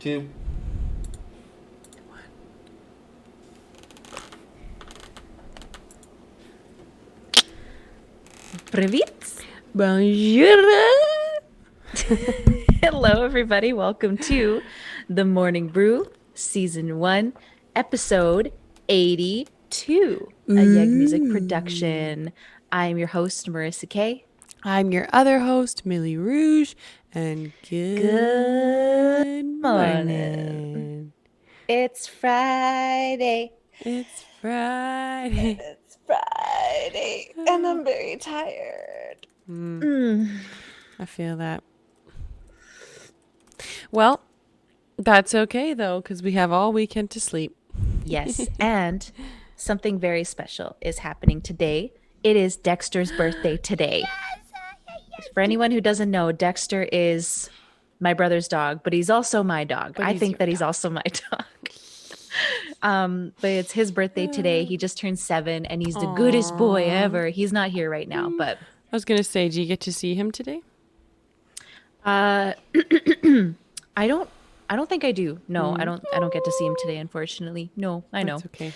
2. Pryvit. Bonjour. Hello, everybody. Welcome to the Morning Brew, Season 1, Episode 82, a Yeg Music production. I'm your host, Marissa Kay. I'm your other host, Millie Rouge, and good morning. It's Friday. It's Friday. It's Friday, and I'm very tired. I feel that. Well, that's okay, though, because we have all weekend to sleep. Yes, and something very special is happening today. It is Dexter's birthday today. For anyone who doesn't know, Dexter is my brother's dog, but he's also my dog. But I he's think your that he's dog. also my dog. But it's his birthday today. He just turned 7 and he's the goodest boy ever. He's not here right now, but I was going to say, do you get to see him today? I don't think I do. No, I don't get to see him today, unfortunately. No, I know. That's okay.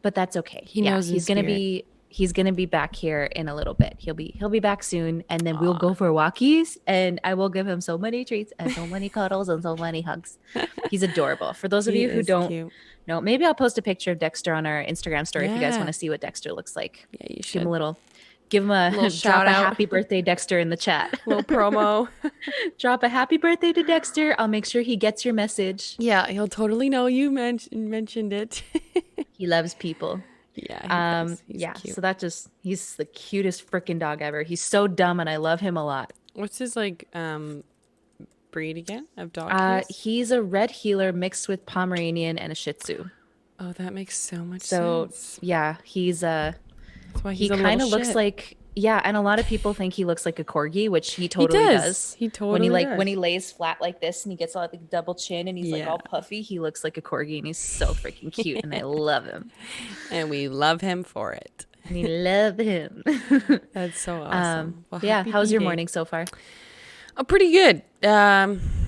But that's okay. He knows in he's gonna spirit. he's gonna be back here in a little bit. He'll be back soon, and then we'll go for walkies, and I will give him so many treats and so many cuddles and so many hugs. He's adorable. For those of He you who is don't cute. know, maybe I'll post a picture of Dexter on our Instagram story if you guys Yeah. want to see what Dexter looks like. Yeah, you Give should. him a Little drop shout a out. happy birthday Dexter in the chat. Little promo. Drop a happy birthday to Dexter. I'll make sure he gets your message. Yeah, he'll totally know you mentioned it. He loves people. Yeah, he does. He's Yeah, cute. so he's the cutest freaking dog ever. He's so dumb and I love him a lot. What's his breed again of dog? He's a red healer mixed with Pomeranian and a Shih Tzu. Oh, that makes so much So sense. yeah, That's why he he's a kind little of looks shit. like, yeah, and a lot of people think he looks like a corgi, which he totally does. He totally does. When he lays flat like this and he gets all like double chin and he's like all puffy, he looks like a corgi and he's so freaking cute and I love him. And we love him for it. We love him. That's so awesome. Well, Yeah, happy how's your B-Day. morning so far? Oh, pretty good.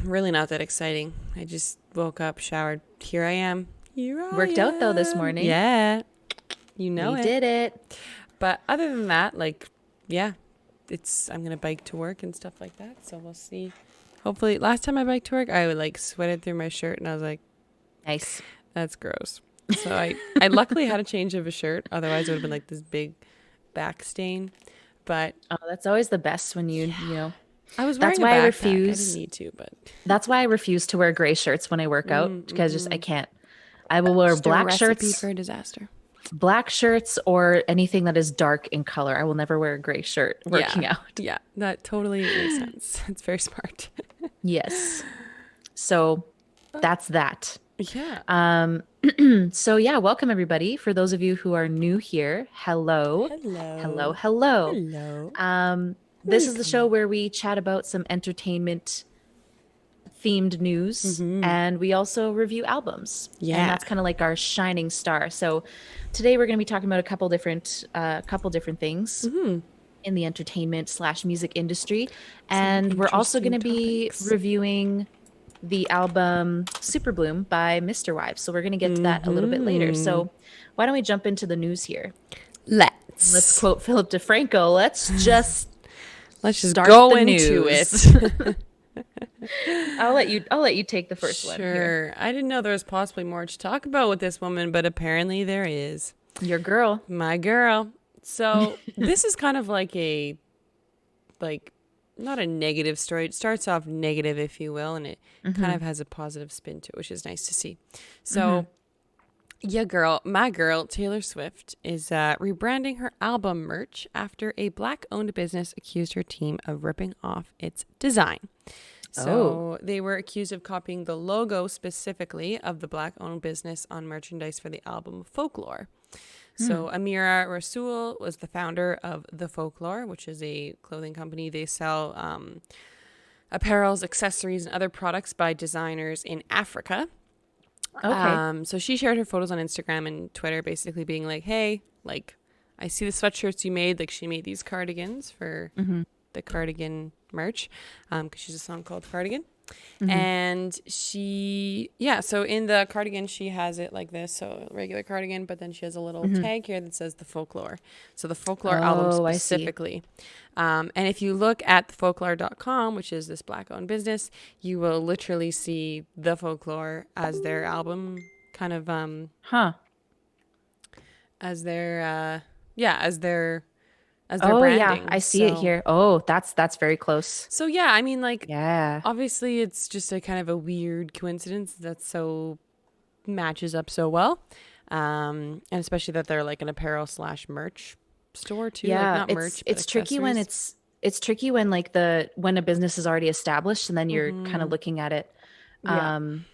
Really not that exciting. I just woke up, showered. Here I am. Worked out though this morning. Yeah. You know We it. did it. But other than that, I'm going to bike to work and stuff like that. So we'll see. Hopefully, last time I biked to work, I sweated through my shirt and I was like, Nice. that's gross. So I luckily had a change of a shirt. Otherwise, it would have been like this big back stain. But Oh, that's always the best when you know. I was That's wearing a why I backpack. refuse. I didn't need to, but That's why I refuse to wear gray shirts when I work out because I can't. I will wear just a black recipe shirts, for a disaster. or anything that is dark in color. I will never wear a gray shirt working out. Yeah, that totally makes sense. It's very smart. Yes. So that's that. Yeah. So yeah, welcome everybody. For those of you who are new here, hello. Hello. Hello. This is the show where we chat about some entertainment themed news and we also review albums. Yeah. And that's kind of like our shining star. So today we're going to be talking about a couple different things in the entertainment / music industry. And we're also going to be reviewing the album Superbloom by Misterwives. So we're going to get to that a little bit later. So why don't we jump into the news here? Let's quote Philip DeFranco. Let's just start go the into news. it. I'll let you take the first one here. Sure. I didn't know there was possibly more to talk about with this woman, but apparently there is. Your girl. My girl. So this is kind of like not a negative story. It starts off negative, if you will, and it kind of has a positive spin to it, which is nice to see. So my girl, Taylor Swift, is rebranding her album merch after a Black-owned business accused her team of ripping off its design. So they were accused of copying the logo specifically of the Black-owned business on merchandise for the album Folklore. So Amira Rasool was the founder of The Folklore, which is a clothing company. They sell apparels, accessories, and other products by designers in Africa. Okay. So she shared her photos on Instagram and Twitter, basically being like, hey, I see the sweatshirts you made. She made these cardigans for the cardigan merch, because she's a song called Cardigan. And so in the cardigan, she has it like this. So regular cardigan, but then she has a little tag here that says the folklore. So the folklore album Oh, I see. specifically. And if you look at folklore.com, which is this black owned business, you will literally see the folklore as their album kind of, Huh. as their, as their Oh yeah, branding. I see it here. Oh, that's very close. So yeah, I mean, like, Yeah. obviously it's just a kind of a weird coincidence that so matches up so well. And especially that they're like an apparel slash merch store too, like Yeah, not it's merch, but it's tricky when accessories. it's tricky when like when a business is already established and then you're kind of looking at it. Yeah. Um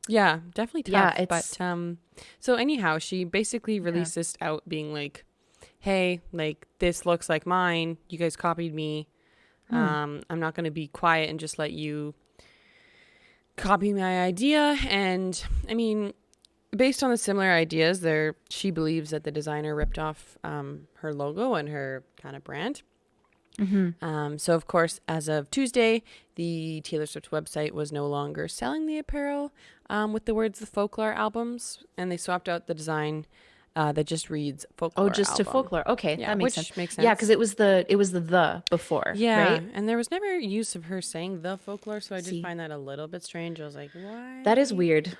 Yeah, definitely yeah, tough. But it's so anyhow, she basically yeah. released this out being like, hey, like this looks like mine. You guys copied me. Hmm. I'm not going to be quiet and just let you copy my idea. And I mean, based on the similar ideas, she believes that the designer ripped off her logo and her kind of brand. So, of course, as of Tuesday, the Taylor Swift website was no longer selling the apparel with the words "the Folklore albums," and they swapped out the design that just reads Oh, "Folklore just to album." folklore. Okay, Yeah, that makes sense. which makes Yeah, because sense. it was the before, Yeah, right? and there was never use of her saying "the Folklore," so I did See, find that a little bit strange. I was like, that is why? weird.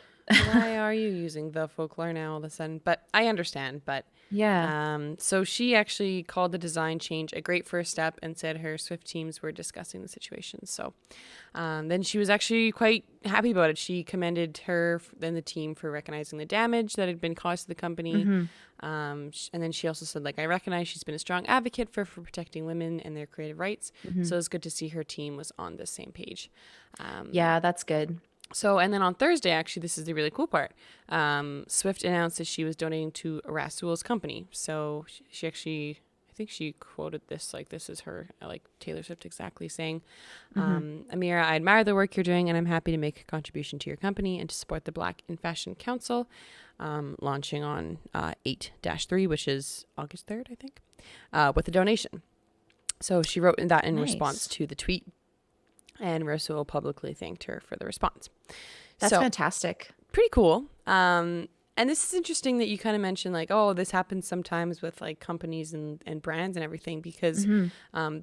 Why are you using the folklore now all of a sudden? But I understand. But Yeah. so she actually called the design change a great first step and said her Swift teams were discussing the situation. So then she was actually quite happy about it. She commended her and the team for recognizing the damage that had been caused to the company. And then she also said, like, I recognize she's been a strong advocate for protecting women and their creative rights. So it's good to see her team was on the same page. Yeah, that's good. So, and then on Thursday, actually, this is the really cool part. Swift announced that she was donating to Rasul's company. So she actually, I think she quoted this, like, this is her, like Taylor Swift exactly saying, Amira, I admire the work you're doing and I'm happy to make a contribution to your company and to support the Black in Fashion Council, launching on 8-3, which is August 3rd, I think, with a donation. So she wrote that in response Nice. to the tweet, and Rasul publicly thanked her for the response. That's So fantastic. pretty cool. And this is interesting that you kind of mentioned, like, oh, this happens sometimes with like companies and brands and everything, because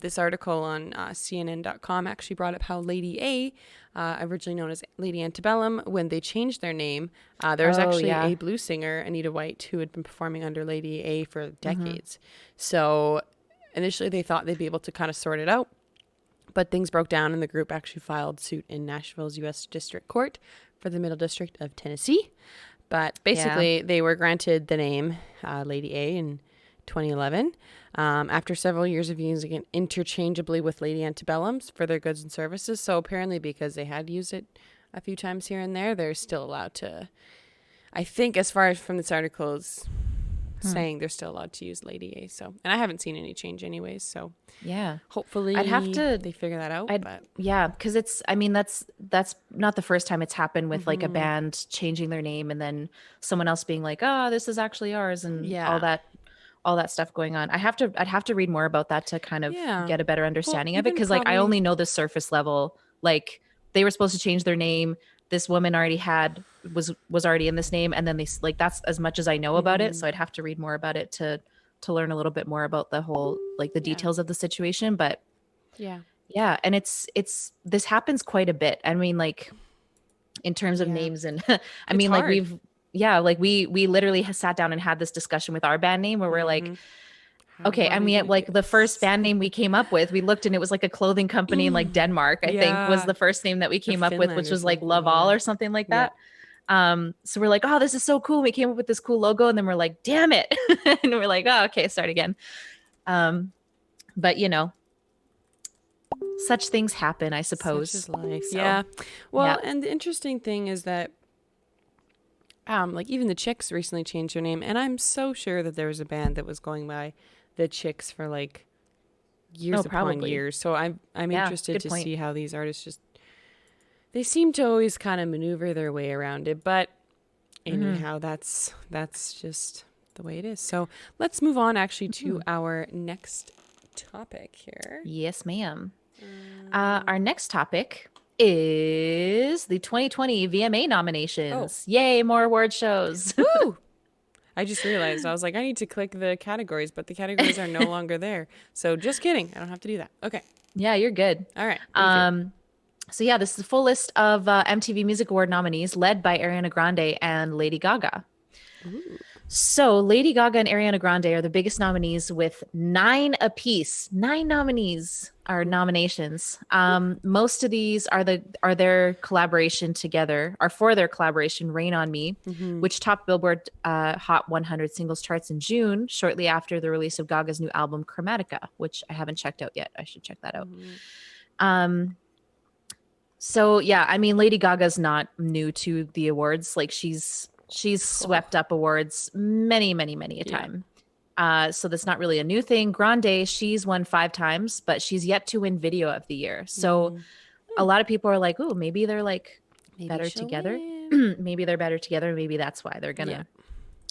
this article on CNN.com actually brought up how Lady A, originally known as Lady Antebellum, when they changed their name, there was Oh, actually yeah. a blues singer, Anita Whyte, who had been performing under Lady A for decades. So initially they thought they'd be able to kind of sort it out. But things broke down and the group actually filed suit in Nashville's U.S. District Court for the Middle District of Tennessee. But Yeah. basically, they were granted the name Lady A in 2011 after several years of using it interchangeably with Lady Antebellum's for their goods and services. So apparently, because they had used it a few times here and there, they're still allowed to, I think, as far as from this article is saying, they're still allowed to use Lady A. So, and I haven't seen any change anyways. So Yeah. I'd have hopefully to they figure that out. I'd But yeah, because I mean that's not the first time it's happened with like a band changing their name and then someone else being like, "Oh, this is actually ours," and yeah, all that stuff going on. I'd have to read more about that to kind of yeah. get a better Well, understanding of it even because like I probably, only know the surface level. Like they were supposed to change their name. This woman already was already in this name and then like that's as much as I know about it, so I'd have to read more about it to learn a little bit more about the whole like the yeah, details of the situation, but yeah, yeah, and it's this happens quite a bit. I mean, like in terms of yeah. names and I It's mean, like hard. we literally sat down and had this discussion with our band name where we're like, How okay, are and we we had gonna do like the first this? band name we came up with, we looked and it was like a clothing company in like Denmark, I think was Yeah, the first name that we or came up with, Finland which or was like something. Love All Yeah, or something like yeah. that. So we're like, oh, this is so cool. We came up with this cool logo, and then we're like, damn it. And we're like, oh, okay, start again. Um, but you know, such things happen, I Such suppose. is life. So Yeah. yeah. Well, and the interesting thing is that, like even the Chicks recently changed their name, and I'm so sure that there was a band that was going by the Chicks for like Oh, years upon probably. years. So I'm Yeah, interested good to point. see how these artists just, they seem to always kind of maneuver their way around it, but Hmm. anyhow, that's just the way it is. So let's move on actually to our next topic here. Yes, ma'am. Our Um, next topic is the 2020 VMA Oh, nominations. Yay, more award shows. woo! I just realized I was like, I need to click the categories, but the categories are no longer there. So just kidding. I don't have to do that. Okay. Yeah, you're good. All right. Thank you. So yeah, this is the full list of MTV Music Award nominees led by Ariana Grande and Lady Gaga. Ooh. So Lady Gaga and Ariana Grande are the biggest nominees with 9 apiece. 9 nominees are nominations. Most of these are their collaboration together, are for their collaboration Rain on Me, which topped Billboard Hot 100 singles charts in June, shortly after the release of Gaga's new album Chromatica, which I haven't checked out yet. I should check that out. So yeah, I mean, Lady Gaga's not new to the awards. Like she's swept up awards many a time. So that's not really a new thing. Grande, she's won 5 times, but she's yet to win Video of the Year. So a lot of people are like, "Ooh, maybe they're like better together. Maybe they're better together. Maybe that's why they're gonna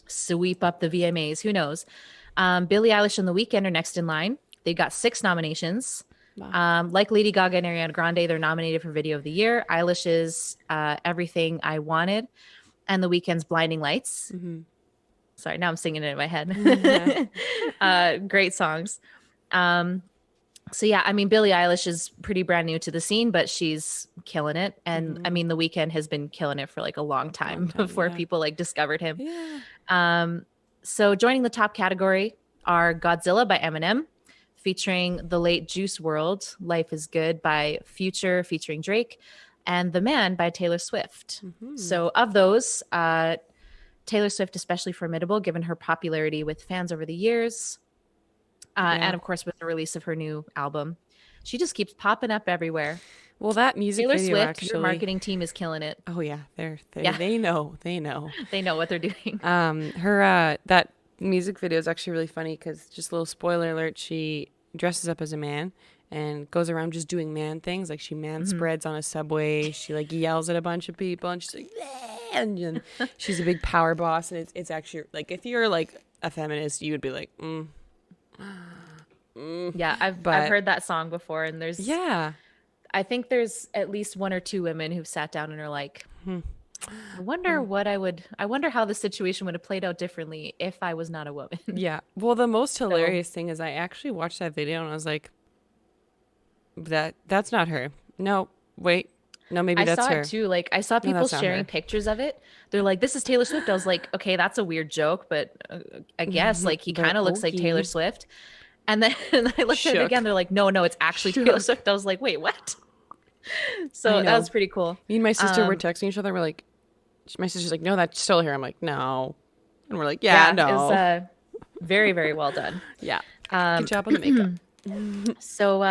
sweep up the VMAs. Who knows?" Billie Eilish and The Weeknd are next in line. They got 6 nominations. Wow. Like Lady Gaga and Ariana Grande, they're nominated for Video of the Year. Eilish's Everything I Wanted, and The Weeknd's Blinding Lights. Sorry, now I'm singing it in my head. Great songs. So yeah, I mean, Billie Eilish is pretty brand new to the scene, but she's killing it. And I mean, The Weeknd has been killing it for like a long time before people like discovered him. So joining the top category are Godzilla by Eminem, featuring the late Juice WRLD, Life is Good by Future featuring Drake, and The Man by Taylor Swift. So of those, Taylor Swift especially formidable given her popularity with fans over the years. And of course, with the release of her new album, she just keeps popping up everywhere. Well, that music Taylor video Swift, actually, your marketing team is killing it. Oh yeah, they know. They know what they're doing. Her that music video is actually really funny because, just a little spoiler alert, she dresses up as a man and goes around just doing man things. Like she man spreads on a subway. She like yells at a bunch of people and she's like, and she's a big power boss. And it's actually like, if you're like a feminist, you would be like, Yeah, I've heard that song before, and there's I think there's at least 1 or 2 women who've sat down and are like, I wonder how the situation would have played out differently if I was not a woman. Yeah. Well, the most hilarious thing is I actually watched that video and I was like, that's not her. No, wait. No, maybe that's her. I saw it too. Like I saw people sharing pictures of it. They're like, "This is Taylor Swift." I was like, "Okay, that's a weird joke, but I guess like he kind of looks like Taylor Swift." And then I looked at it again. They're like, "No, it's actually Taylor Swift." I was like, "Wait, what?" So that was pretty cool. Me and my sister were texting each other. We're like, my sister's like, "No, that's still her." I'm like, "No," and we're like, "Yeah, no." It was very very well done. Yeah, good job on the makeup. So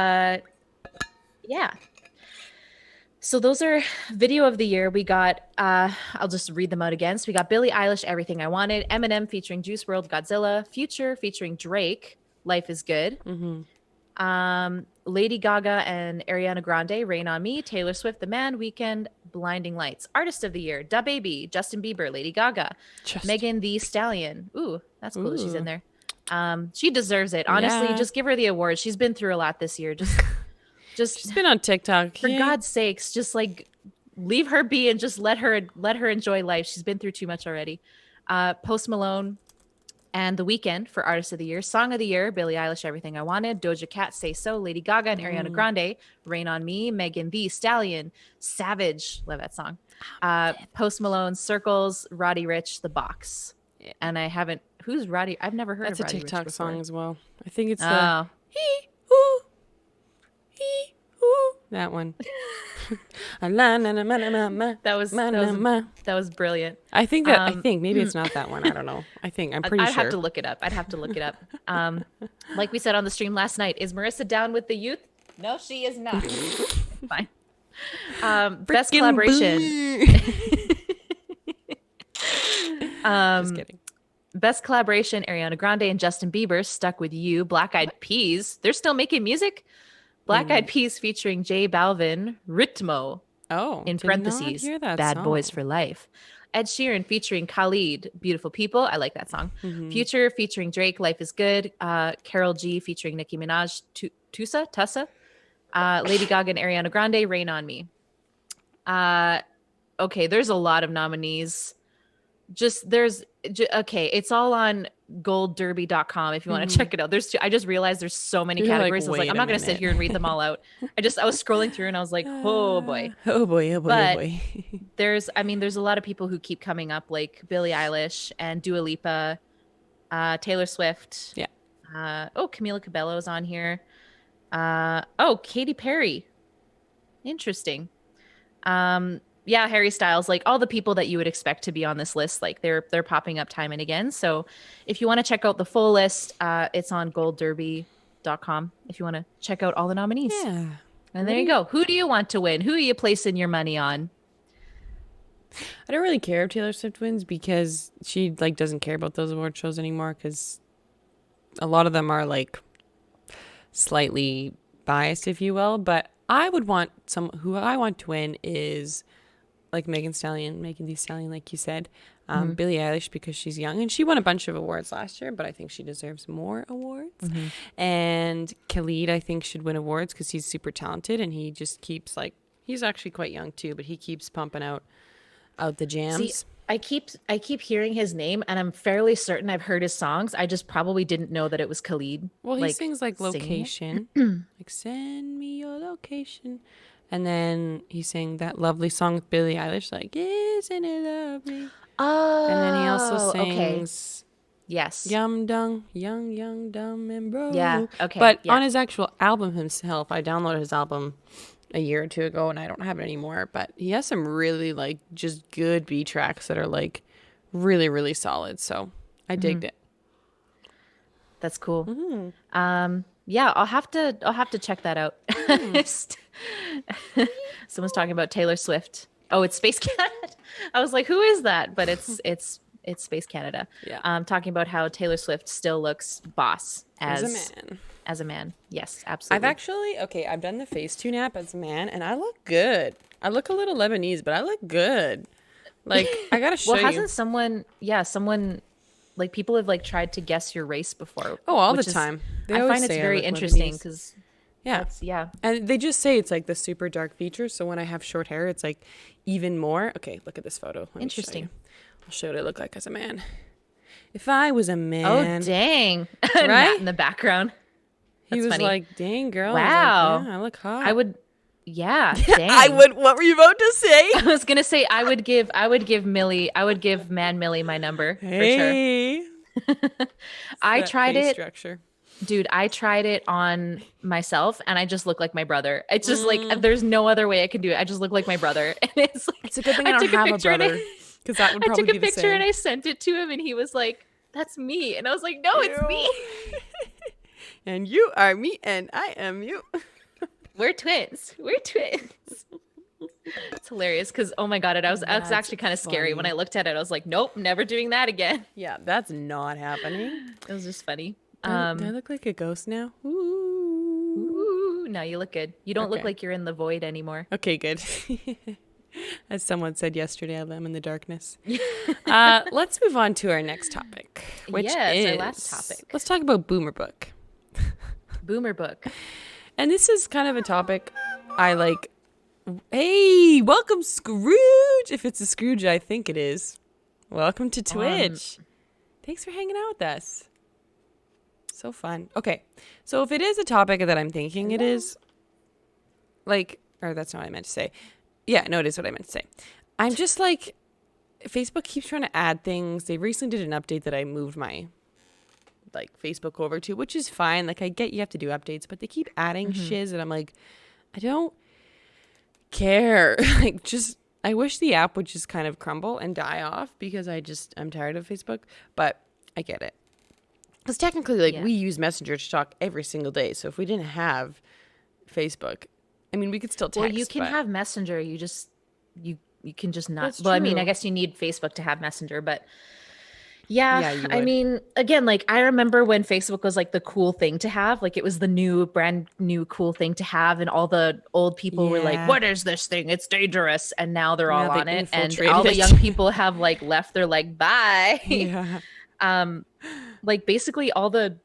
yeah. So those are Video of the Year. We got, I'll just read them out again. So we got Billie Eilish, Everything I Wanted, Eminem featuring Juice WRLD, Godzilla, Future featuring Drake, Life is Good, Lady Gaga and Ariana Grande, Rain on Me, Taylor Swift, The Man, Weeknd, Blinding Lights. Artist of the Year, DaBaby, Justin Bieber, Lady Gaga, Megan Thee Stallion. Ooh, that's cool that she's in there. She deserves it. Honestly, just give her the award. She's been through a lot this year. She's been on TikTok. For God's sakes, just like leave her be and just let her enjoy life. She's been through too much already. Post Malone and The Weeknd for Artist of the Year. Song of the Year, Billie Eilish, Everything I Wanted, Doja Cat, Say So, Lady Gaga and Ariana Grande, Rain on Me, Megan Thee Stallion, Savage, love that song. Post Malone, Circles, Roddy Ricch, The Box. Yeah. And I haven't, who's Roddy? I've never heard of Roddy Ricch before. That's a TikTok song as well. I think it's the that one. That was brilliant. I think maybe it's not that one. I don't know. I'm pretty sure. I'd have to look it up. Like we said on the stream last night, is Marissa down with the youth? No, she is not. Fine. Best collaboration. Just kidding. Best collaboration, Ariana Grande and Justin Bieber, Stuck With You. Black Eyed Peas, they're still making music. Black Eyed Peas featuring J Balvin, Ritmo. Oh, in parentheses, Bad song. Boys for Life. Ed Sheeran featuring Khalid, Beautiful People. I like that song. Future featuring Drake, Life is Good. Karol G featuring Nicki Minaj, Tussa. Lady Gaga and Ariana Grande, Rain on Me. Uh, okay, there's a lot of nominees. Okay, it's all on goldderby.com if you want to Hmm. check it out. I just realized there's so many You're like, categories. I was like, wait I'm a not going to sit minute. here and read them all out. I was scrolling through and I was like, oh boy. Oh boy, oh boy, oh But boy. there's a lot of people who keep coming up, like Billie Eilish and Dua Lipa, Taylor Swift. Yeah. Camila Cabello's on here. Katy Perry. Interesting. Yeah, Harry Styles, like all the people that you would expect to be on this list, like they're popping up time and again. So if you want to check out the full list, it's on goldderby.com if you want to check out all the nominees. Yeah. And there you go. Who do you want to win? Who are you placing your money on? I don't really care if Taylor Swift wins because she like doesn't care about those award shows anymore because a lot of them are like slightly biased, if you will. But I would want who I want to win is like Megan Thee Stallion, like you said. Mm-hmm. Billie Eilish because she's young and she won a bunch of awards last year, but I think she deserves more awards. Mm-hmm. And Khalid, I think, should win awards because he's super talented and he just keeps like he's actually quite young too, but he keeps pumping out the See, jams. I keep hearing his name and I'm fairly certain I've heard his songs. I just probably didn't know that it was Khalid. Well, he Like sings like singing it. location, like send me your location. And then he sang that lovely song with Billie Eilish, like isn't it lovely? And then he also Oh, okay. sings Yes. Yum Dung, Young, Young, Dumb, and Yeah. Broke. Okay. But Yeah. on his actual album himself, I downloaded his album a year or two ago and I don't have it anymore. But he has some really like just good B tracks that are like really, really solid. So I digged it. That's cool. Mm-hmm. Yeah, I'll have to check that out. Someone's talking about Taylor Swift. Oh, it's Space Canada. I was like, who is that? But it's Space Canada. Yeah. Talking about how Taylor Swift still looks boss As a man. as a man. Yes, I've absolutely. actually, I've done the Facetune app as a man and I look good. I look a little Lebanese, but I look good. Like, I gotta show Well, you. hasn't someone like people have like tried to guess your race before? Oh, all the which is time. They I always find it's say I very look interesting Lebanese. because Yeah. yeah. And they just say it's like the super dark features. So when I have short hair, it's like even more. Okay, look at this photo. Let me show Interesting. you. I'll show what I look like as a man. If I was a Oh, man, dang. right? Matt in the background. He That's was funny. like, dang, girl. Wow. I was like, yeah, I look hot. I would, yeah, I dang. would. What were you about to say? I was gonna say I would give Man Millie my number for sure. Hey. I That tried face it, structure. dude. I tried it on myself, and I just look like my brother. It's just like there's no other way I can do it. I just look like my brother, and it's like It's a good thing I I don't took a have a picture and brother because that would I probably took a be the picture and same. I sent it to him, and he was like, "That's me," and I was like, "No, it's me. Ew. And you are me, and I am you. We're twins. We're twins." It's hilarious because oh my god, it was That's actually kind of scary when I funny. looked at it. I was like, nope, never doing that again. Yeah, that's not happening. It was just funny. Do I look like a ghost now? Ooh. Ooh, no, you look good. You don't look Okay. like you're in the void anymore. Okay, good. As someone said yesterday, I am in the darkness. Let's move on to our next topic, which Yes, is our last topic. Let's talk about Boomer Book. Boomer book. And this is kind of a topic I like. Hey, welcome Scrooge. If it's a Scrooge, I think it is. Welcome to Twitch. Thanks for hanging out with us. So fun. Okay, so if it is a topic that I'm thinking it is, like, or that's not what I meant to say. Yeah, no, it is what I meant to say. I'm just like, Facebook keeps trying to add things. They recently did an update that I moved my like Facebook over to, which is fine. Like I get you have to do updates, but they keep adding shiz and I'm like, I don't care. Like just I wish the app would just kind of crumble and die off because I'm tired of Facebook, but I get it. Because technically like Yeah. we use Messenger to talk every single day. So if we didn't have Facebook, I mean we could still text. Well, you can but have Messenger. You can just not. That's Well, I mean, I true. guess you need Facebook to have Messenger, but yeah, Yeah, you I would. mean, again, like I remember when Facebook was like the cool thing to have, like it was the new brand new cool thing to have, and all the old people were like, Yeah. "What is this thing? It's dangerous." And now they're all Now they on it, and infiltrated all the it. young people have like left. They're like, "Bye." Yeah. um, like basically all the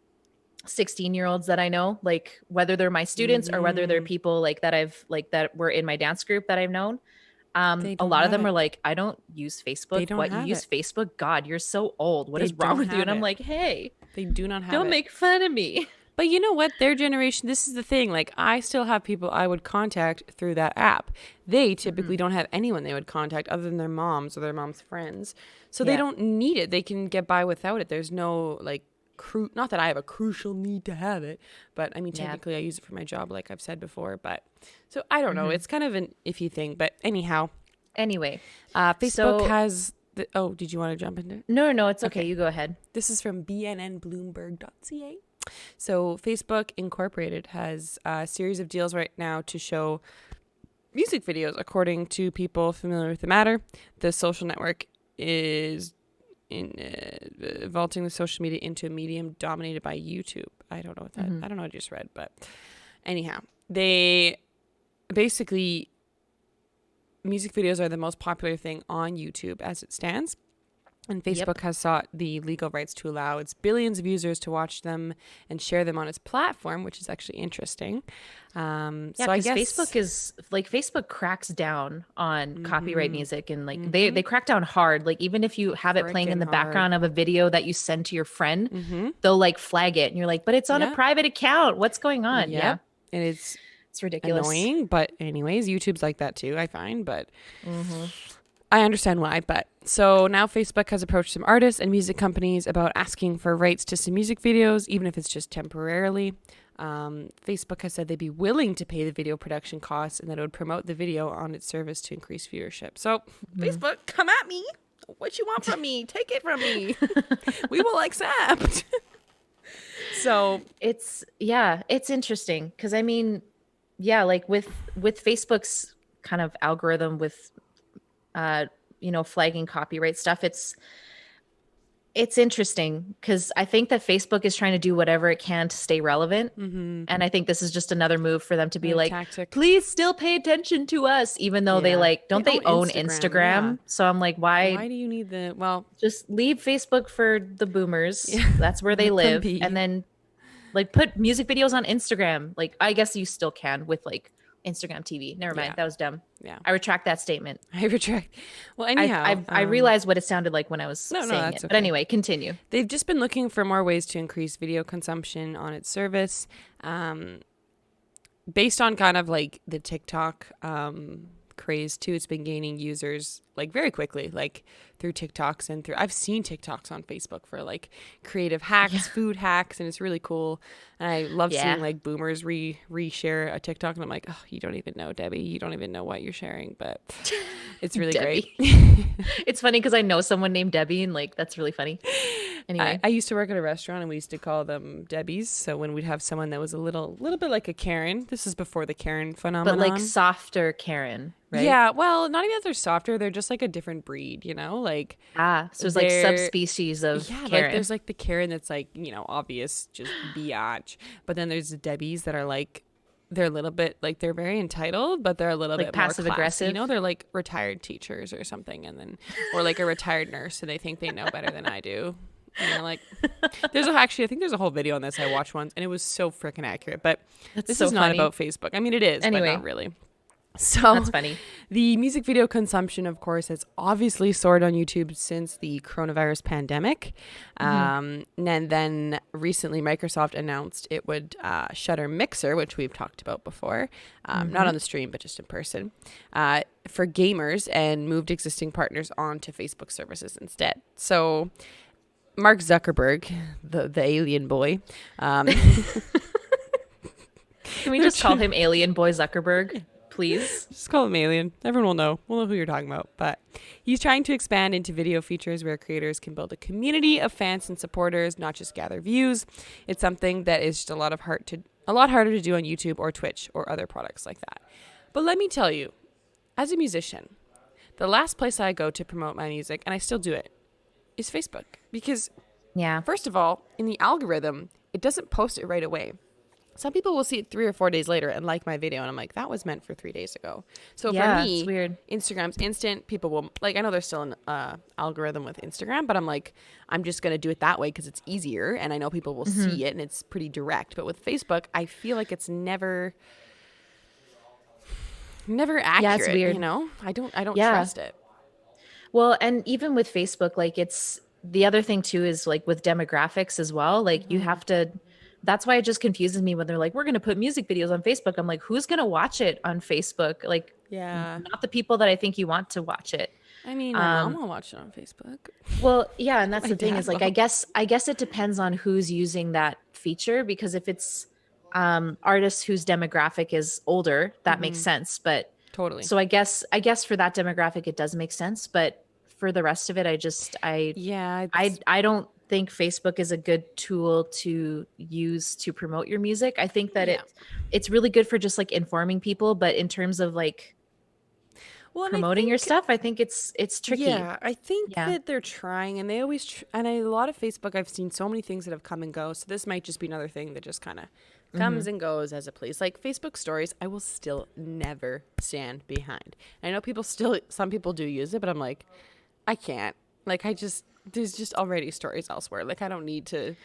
16-year-olds that I know, like whether they're my students or whether they're Mhm. people like that I've like that were in my dance group that I've known, They A don't lot of have them it. are like, I don't use They Facebook. don't What, you have use it. Facebook? God, you're so old. What They is wrong don't with you? have And I'm it. like, hey, They do not have don't it. make fun of me. But you know what? Their generation, this is the thing. Like, I still have people I would contact through that app. They typically don't have anyone they would contact other than their moms or their mom's friends. So they Yeah. don't need it. They can get by without it. There's no, like, not that I have a crucial need to have it, but I mean, Yeah. technically I use it for my job, like I've said before. But so I don't know. It's kind of an iffy thing. But anyhow, Anyway, Facebook so has the, oh, did you want to jump into it? no, it's okay. Okay. You go ahead. This is from bnnbloomberg.ca. So Facebook Incorporated has a series of deals right now to show music videos. According to people familiar with the matter, the social network is vaulting the social media into a medium dominated by YouTube. I don't know what that. I don't know what I just read, but anyhow, they basically music videos are the most popular thing on YouTube as it stands. And Facebook has sought the legal rights to allow its billions of users to watch them and share them on its platform, which is actually interesting. Yeah, So I because guess Facebook cracks down on copyright music, and like they crack down hard. Like, even if you have it playing in frickin' the hard. background of a video that you send to your friend, they'll like flag it, and you're like, but it's on a Yeah. private account. What's going on? Yeah, Yep. And it's it's ridiculous. annoying, but anyways, YouTube's like that too, I find, but I understand why. But so now Facebook has approached some artists and music companies about asking for rights to some music videos, even if it's just temporarily. Facebook has said they'd be willing to pay the video production costs and that it would promote the video on its service to increase viewership. So Facebook, come at me. What you want from me? Take it from me. We will accept. So It's interesting because I mean, yeah, like with Facebook's kind of algorithm with flagging copyright stuff, it's interesting because I think that Facebook is trying to do whatever it can to stay relevant. And I think this is just another move for them to be like, tactic. please still pay attention to us, even though they Yeah. like, don't they own Instagram? Instagram? Yeah. So I'm like, Why why do you need the, well, just leave Facebook for the boomers? yeah, That's where they let them live. be. And then like put music videos on Instagram. Like, I guess you still can with like Instagram TV. Never mind. Yeah. That was dumb. Yeah. I retract that statement. I retract. Well, anyhow, I realized what it sounded like when I was saying that's it. okay. But anyway, continue. They've just been looking for more ways to increase video consumption on its service, based on kind of like the TikTok craze too. It's been gaining users like very quickly, like through TikToks and through. I've seen TikToks on Facebook for like creative hacks, food hacks, and it's really cool. And I love seeing like boomers reshare a TikTok, and I'm like, oh, you don't even know, Debbie. You don't even know what you're sharing, but it's really great. It's funny because I know someone named Debbie, and like that's really funny. Anyway, I used to work at a restaurant, and we used to call them Debbies. So when we'd have someone that was a little bit like a Karen, this is before the Karen phenomenon. but like softer Karen, right? Yeah, well, not even that they're softer. They're just like a different breed, you know? Like, so it's like subspecies of yeah, Karen. like there's like the Karen that's like, obvious, just biatch. But then there's the Debbies that are like, they're a little bit like they're very entitled, but they're a little Like bit more passive classy. aggressive? They're like retired teachers or something, and then or like a retired nurse, so they think they know better than I do. Like I think there's a whole video on this I watched once, and it was so freaking accurate. But this so is not funny. about Facebook. I mean, it is, Anyway. but not really. So That's funny. The music video consumption, of course, has obviously soared on YouTube since the coronavirus pandemic. And then recently Microsoft announced it would shutter Mixer, which we've talked about before, not on the stream, but just in person, for gamers, and moved existing partners onto Facebook services instead. So Mark Zuckerberg, the alien boy. Can we just call him Alien Boy Zuckerberg, please? Just call him Alien. Everyone will know. We'll know who you're talking about. But he's trying to expand into video features where creators can build a community of fans and supporters, not just gather views. It's something that is just a lot harder to do on YouTube or Twitch or other products like that. But let me tell you, as a musician, the last place I go to promote my music, and I still do it, is Facebook. Because first of all, in the algorithm, it doesn't post it right away. Some people will see it 3 or 4 days later and like my video, and I'm like, that was meant for 3 days ago. So for me, it's weird. Instagram's instant. People will like. I know there's still an algorithm with Instagram, but I'm like, I'm just gonna do it that way because it's easier, and I know people will see it, and it's pretty direct. But with Facebook, I feel like it's never. never Yeah, it's accurate, you weird. know? I don't Yeah. trust it. Well, and even with Facebook, like it's the other thing too is like with demographics as well. Like you have to, that's why it just confuses me when they're like, we're going to put music videos on Facebook. I'm like, who's going to watch it on Facebook? Like, Yeah. not the people that I think you want to watch it. I mean, my mom Um, will watch it on Facebook. well, yeah, and that's My the thing is dad like will. I guess it depends on who's using that feature because if it's artists whose demographic is older, that makes sense. But Totally. so I guess for that demographic it does make sense, but for the rest of it Yeah, it's I don't think Facebook is a good tool to use to promote your music. I think that yeah. it's really good for just like informing people, but in terms of like Well, and I promoting your think stuff, I think it's tricky. yeah, I think Yeah. that they're trying, and they always a lot of Facebook. I've seen so many things that have come and go. So this might just be another thing that just kind of comes and goes as a place. Like Facebook stories, I will still never stand behind. I know some people do use it, but I'm like, I can't. Like, there's just already stories elsewhere. Like, I don't need to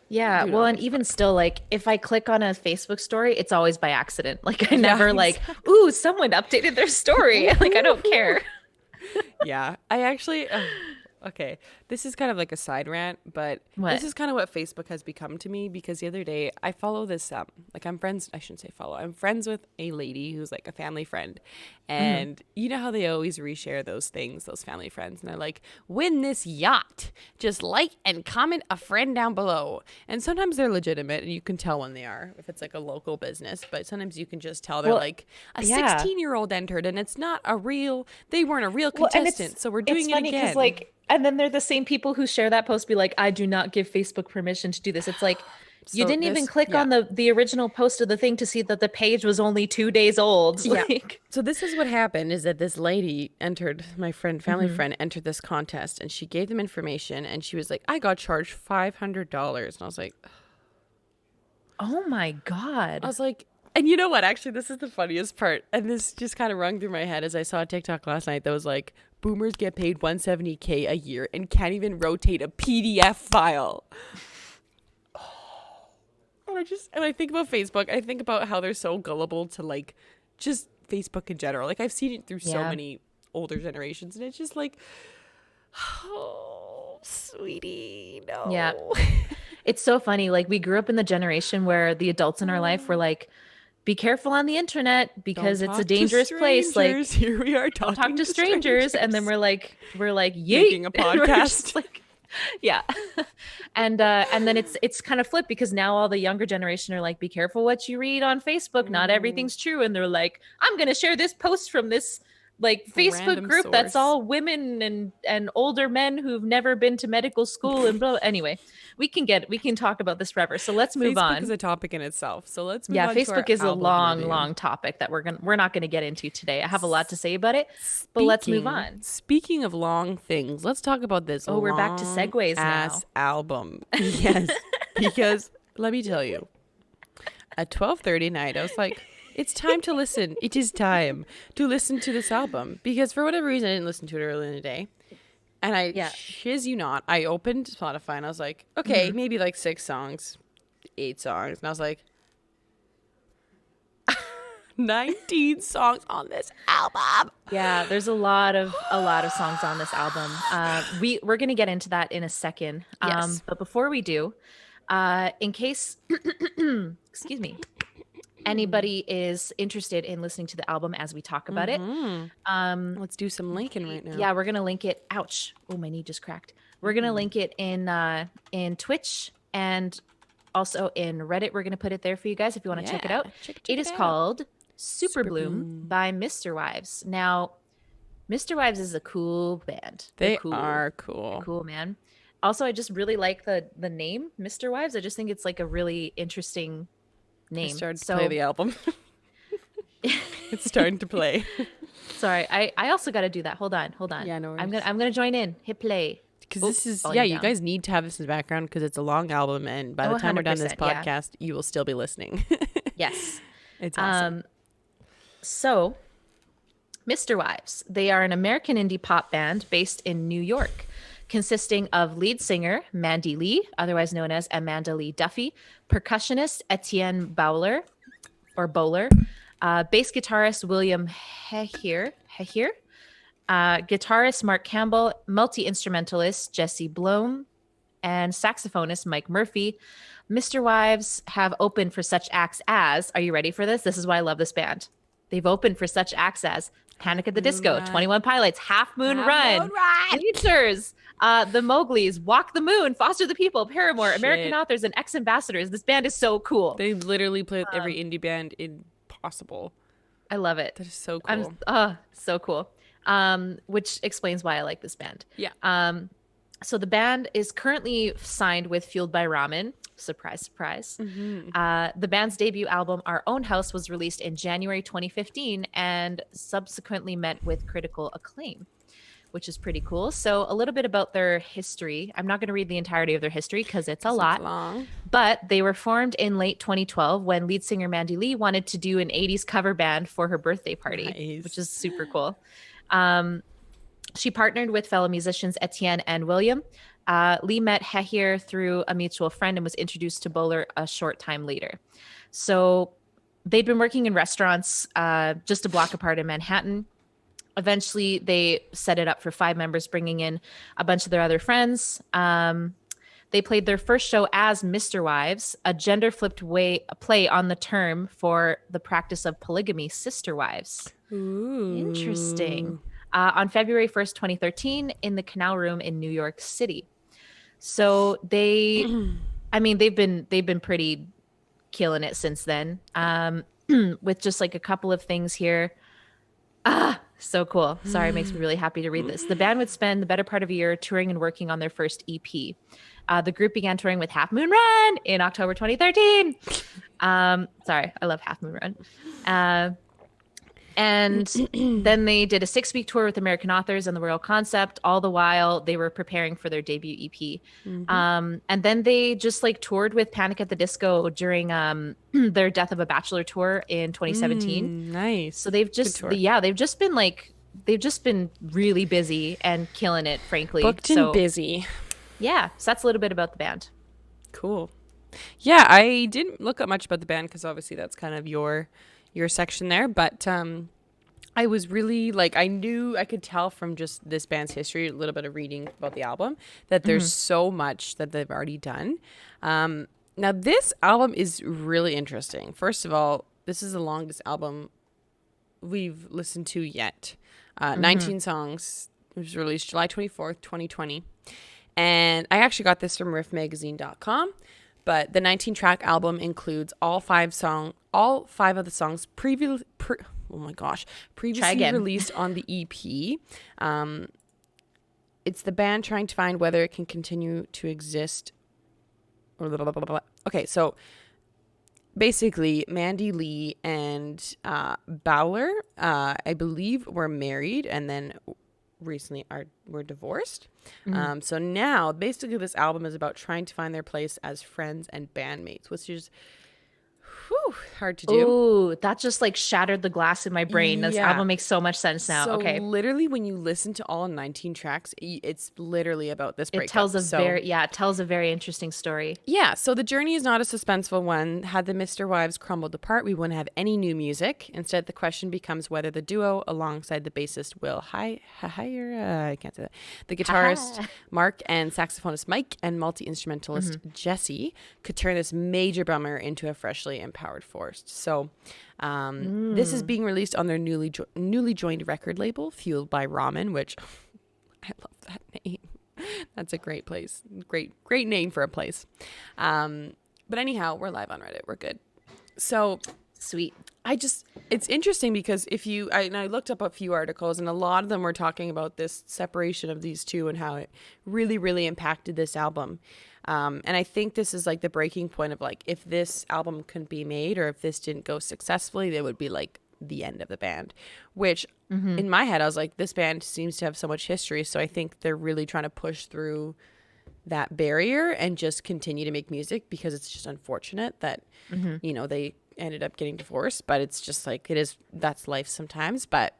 Yeah, do it well, on and even Facebook. still, like if I click on a Facebook story, it's always by accident. Like I Yeah, never like, exactly. ooh, someone updated their story. Like I don't care. Yeah, I actually. Okay, this is kind of like a side rant, but this What? is kind of what Facebook has become to me because the other day I follow this. Like I'm friends. I shouldn't say follow. I'm friends with a lady who's like a family friend, Hmm. and you know how they always reshare those things, those family friends, and they're like, "Win this yacht! Just like and comment a friend down below." And sometimes they're legitimate, and you can tell when they are if it's like a local business. But sometimes you can just tell they're Well, like a yeah. 16-year-old entered, and it's not a real. They weren't a real Well, and contestant, so we're it's doing it funny because again. like, and then they're the same people who share that post, be like, I do not give Facebook permission to do this. It's like you So didn't even this, click yeah, on the original post of the thing to see that the page was only 2 days old. yeah. Like, So this is what happened: is that this lady entered, my family mhm. friend entered this contest, and she gave them information, and she was like, "I got charged $500," and Oh my I God. was like, and you know what? Actually, this is the funniest part, and this just kind of rung through my head as I saw a TikTok last night that was like, "Boomers get paid 170K a year and can't even rotate a PDF file." And I think about Facebook. I think about how they're so gullible to like just Facebook in general. Like I've seen it through so Yeah. many older generations, and it's just like, oh, sweetie, Yeah. no. It's so funny. Like we grew up in the generation where the adults in our life were like, be careful on the internet Don't because it's a talk to dangerous place. strangers. Like, Here we are don't talk talking to to strangers. And then strangers, we're like, yeet. making a And we're just podcast. like, yeah. And then it's kind of flipped because now all the younger generation are like, be careful what you read on Facebook. Not everything's true. And they're like, I'm gonna share this post from this like Facebook Random group that's source. all women and older men who've never been to medical school and blah. Anyway, we can talk about this forever. So let's move Facebook is on. a topic in itself. So let's move Yeah, on to Facebook our is a album long, review. long topic that we're not gonna get into today. I have a lot to say about it, but let's move Speaking on. speaking of long things, let's talk about this Oh, we're back to long segues now. ass album. Yes, because let me tell you, at 12:30 night, I was like, it's time to listen. It is time to listen to this album because for whatever reason I didn't listen to it earlier in the day. And I Yeah. shiz you not, I opened Spotify and I was like, okay, Mm-hmm. maybe like 6 songs, 8 songs, and I was like, 19 songs on this album. Yeah, there's a lot of songs on this album. We're gonna get into that in a second. Yes. But before we do, in case excuse me, anybody is interested in listening to the album as we talk about it, Let's do some linking right now. yeah, we're gonna link it. Ouch! Oh, my knee just cracked. We're gonna link it in Twitch and also in Reddit. We're gonna put it there for you guys if you want to check it Yeah, out. check It is it out. called Superbloom by Misterwives. Now, Misterwives is a cool band. They're They cool. are They're cool. cool, man. Also, I just really like the name Misterwives. I just think it's like a really interesting I name. started to play So, the album. It's starting to play. sorry, I also got to do that. Hold on, hold on. Yeah, no worries. I'm gonna join in. Hit play. Because Oh, this is, yeah, volume you down. guys need to have this in the background because it's a long album. And by Oh, the time we're done this 100%. Yeah. podcast, you will still be listening. Yes. It's awesome. So, Misterwives. They are an American indie pop band based in New York, consisting of lead singer Mandy Lee, otherwise known as Amanda Lee Duffy, percussionist Etienne Bowler, Bass guitarist William Hehir, guitarist Mark Campbell, multi-instrumentalist Jesse Bloom, and saxophonist Mike Murphy. Misterwives have opened for such acts as, are you ready for this? This is why I love this band. They've opened for such acts as Panic at the Disco, 21 Pilots, Half Moon Run, Bleachers, The Mowglis, Walk the Moon, Foster the People, Paramore, American Authors, and Ex Ambassadors. This band is so cool. They literally play with every indie band possible. I love it. That is so cool. So cool. Which explains why I like this band. Yeah. So the band is currently signed with Fueled by Ramen. Surprise, surprise. The band's debut album, Our Own House, was released in January 2015 and subsequently met with critical acclaim, which is pretty cool. So a little bit about their history. I'm not going to read the entirety of their history because it's a lot. Long. But they were formed in late 2012 when lead singer Mandy Lee wanted to do an 80s cover band for her birthday party, which is super cool. She partnered with fellow musicians Etienne and William. Lee met Hehir through a mutual friend and was introduced to Bowler a short time later. So they'd been working in restaurants just a block apart in Manhattan. Eventually, they set it up for 5 members, bringing in a bunch of their other friends. They played their first show as Misterwives, a gender-flipped play on the term for the practice of polygamy, sister wives. Ooh. Interesting. On February 1st, 2013, in the Canal Room in New York City. So they've been pretty killing it since then. With just like a couple of things here. So cool. Sorry, it makes me really happy to read this. The band would spend the better part of a year touring and working on their first EP. The group began touring with Half Moon Run in October 2013. Sorry, I love Half Moon Run. And then they did a 6-week tour with American Authors and the Royal Concept. All the while they were preparing for their debut EP. And then they just like toured with Panic at the Disco during their Death of a Bachelor tour in 2017. Nice. So they've just they've just been really busy and killing it, frankly. Booked and busy. Yeah. So that's a little bit about the band. Cool. Yeah, I didn't look up much about the band because obviously that's kind of your section there, but I was really like, I could tell from just this band's history, a little bit of reading about the album, that there's so much that they've already done. Now this album is really interesting. First of all, this is the longest album we've listened to yet. 19 songs. It was released July 24th, 2020. And I actually got this from riffmagazine.com. But the 19-track album includes all 5 of the songs previously released on the EP. It's the band trying to find whether it can continue to exist. Okay, so basically, Mandy Lee and Bowler, I believe, were married and then recently were divorced. So now basically this album is about trying to find their place as friends and bandmates, which is hard to do. Ooh, that just like shattered the glass in my brain. This album makes so much sense now. So literally when you listen to all 19 tracks, it's literally about this breakup. It tells a very interesting story. Yeah, so the journey is not a suspenseful one. Had the Misterwives crumbled apart, we wouldn't have any new music. Instead, the question becomes whether the duo, alongside the bassist Will I can't say that, the guitarist Mark and saxophonist Mike and multi-instrumentalist Jesse, could turn this major bummer into a freshly empowered force. So this is being released on their newly joined record label, Fueled by Ramen, which I love that name. That's a great place. Great name for a place. But anyhow, we're live on Reddit. We're good. So sweet. It's interesting because I looked up a few articles and a lot of them were talking about this separation of these two and how it really, really impacted this album. And I think this is like the breaking point of like, if this album couldn't be made or if this didn't go successfully, it would be like the end of the band, which in my head, I was like, this band seems to have so much history. So I think they're really trying to push through that barrier and just continue to make music, because it's just unfortunate that, they ended up getting divorced, but it's just like, that's life sometimes. But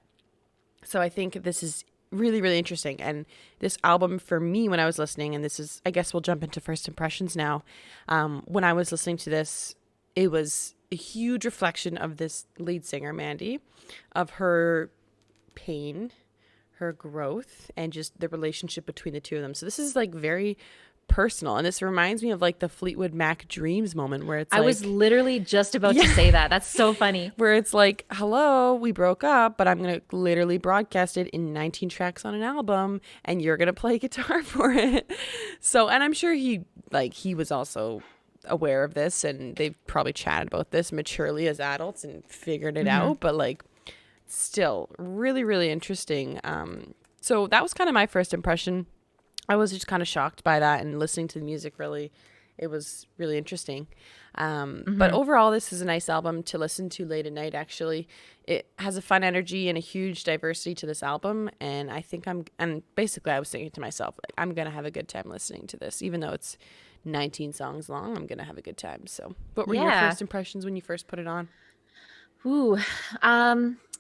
so I think this is really, really interesting. And this album for me, when I was listening, and this is, I guess we'll jump into first impressions now. When I was listening to this, it was a huge reflection of this lead singer, Mandy, of her pain, her growth, and just the relationship between the two of them. So this is like very personal, and this reminds me of like the Fleetwood Mac Dreams moment where it's I like, was literally just about to yeah, say that. That's so funny. where it's like, hello, we broke up, but I'm gonna literally broadcast it in 19 tracks on an album, and you're gonna play guitar for it. So, and I'm sure he was also aware of this, and they've probably chatted about this maturely as adults and figured it out, but like still really, really interesting. So that was kind of my first impression. I was just kind of shocked by that, and listening to the music, really, it was really interesting. But overall, this is a nice album to listen to late at night, actually. It has a fun energy and a huge diversity to this album, and I think and basically I was thinking to myself, like, I'm going to have a good time listening to this, even though it's 19 songs long. I'm going to have a good time. So what were your Yeah. first impressions when you first put it on? Ooh.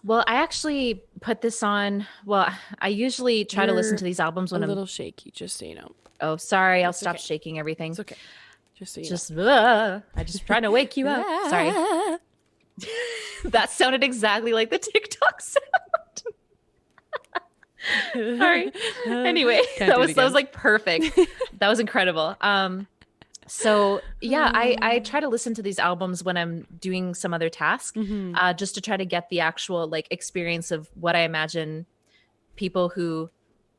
Well, I actually put this on. Well, I usually try to listen You're to these albums a when I'm. little shaky, just so you know. Oh, sorry. I'll It's stop okay. shaking everything. It's okay. Just so you Just, I just trying to wake you up. Sorry. know. That sounded exactly like the TikTok sound. Sorry. Anyway, that was like perfect. That was incredible. So yeah, I try to listen to these albums when I'm doing some other task, just to try to get the actual like experience of what I imagine people who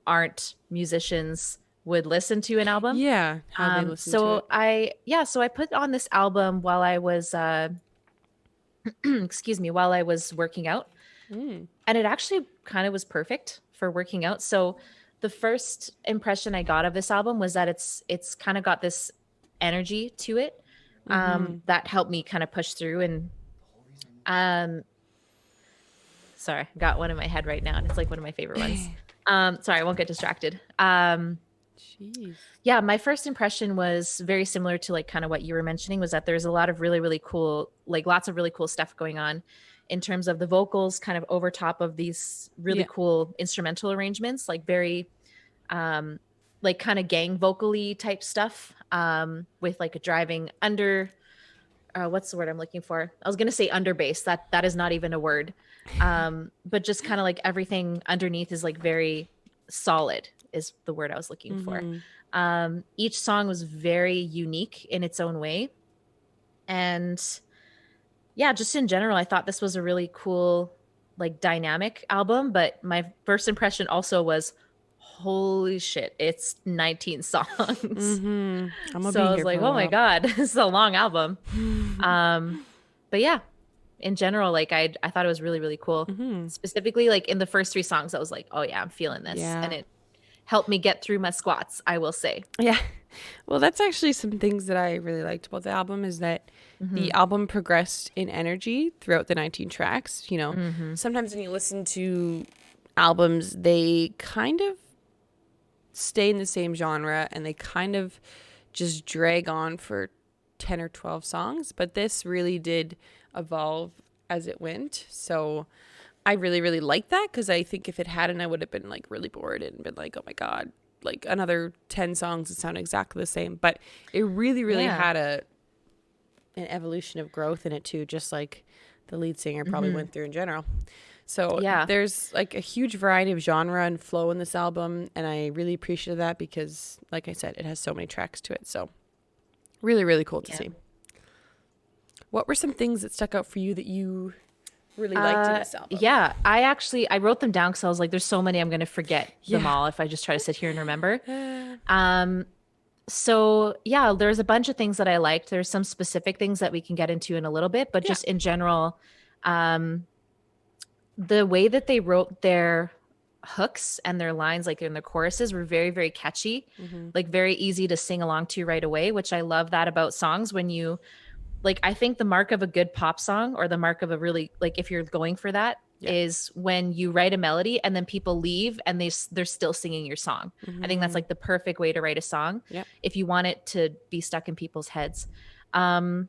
aren't musicians would listen to an album. Yeah, how they listen to it. So I put on this album while I was excuse me, while I was working out. And it actually kind of was perfect for working out. So the first impression I got of this album was that it's kind of got this energy to it that helped me kind of push through. And sorry, I got one in my head right now, and it's like one of my favorite ones. Sorry, I won't get distracted. Jeez. Yeah, my first impression was very similar to like kind of what you were mentioning, was that there's a lot of really, really cool, like lots of really cool stuff going on in terms of the vocals kind of over top of these really cool instrumental arrangements, like very like kind of gang vocally type stuff, with like a driving under what's the word I'm looking for? I was gonna say under bass. That is not even a word. But just kind of like everything underneath is like very solid is the word I was looking for. Each song was very unique in its own way. And yeah, just in general, I thought this was a really cool, like dynamic album. But my first impression also was, holy shit, it's 19 songs. I'm gonna So be I was here like, for a oh my while. God, this is a long album. But yeah, in general, like I thought it was really, really cool. Specifically, like in the first 3 songs, I was like, oh yeah, I'm feeling this. Yeah. And it helped me get through my squats, I will say. Yeah. Well, that's actually some things that I really liked about the album, is that the album progressed in energy throughout the 19 tracks. You know, sometimes when you listen to albums, they kind of stay in the same genre and they kind of just drag on for 10 or 12 songs. But this really did evolve as it went. So I really, really like that, because I think if it hadn't, I would have been like really bored and been like, oh my God, like another 10 songs that sound exactly the same. But it really, really had an evolution of growth in it too, just like the lead singer probably went through in general. So there's like a huge variety of genre and flow in this album, and I really appreciated that because, like I said, it has so many tracks to it. So really, really cool to see. What were some things that stuck out for you that you really liked in this album? Yeah, I wrote them down because I was like, there's so many, I'm going to forget them all if I just try to sit here and remember. So yeah, there's a bunch of things that I liked. There's some specific things that we can get into in a little bit, but just in general, the way that they wrote their hooks and their lines, like in their choruses, were very, very catchy, like very easy to sing along to right away, which I love that about songs. When you like, I think the mark of a good pop song, or the mark of a really, like, if you're going for that, is when you write a melody and then people leave and they're still singing your song. I think that's like the perfect way to write a song if you want it to be stuck in people's heads. I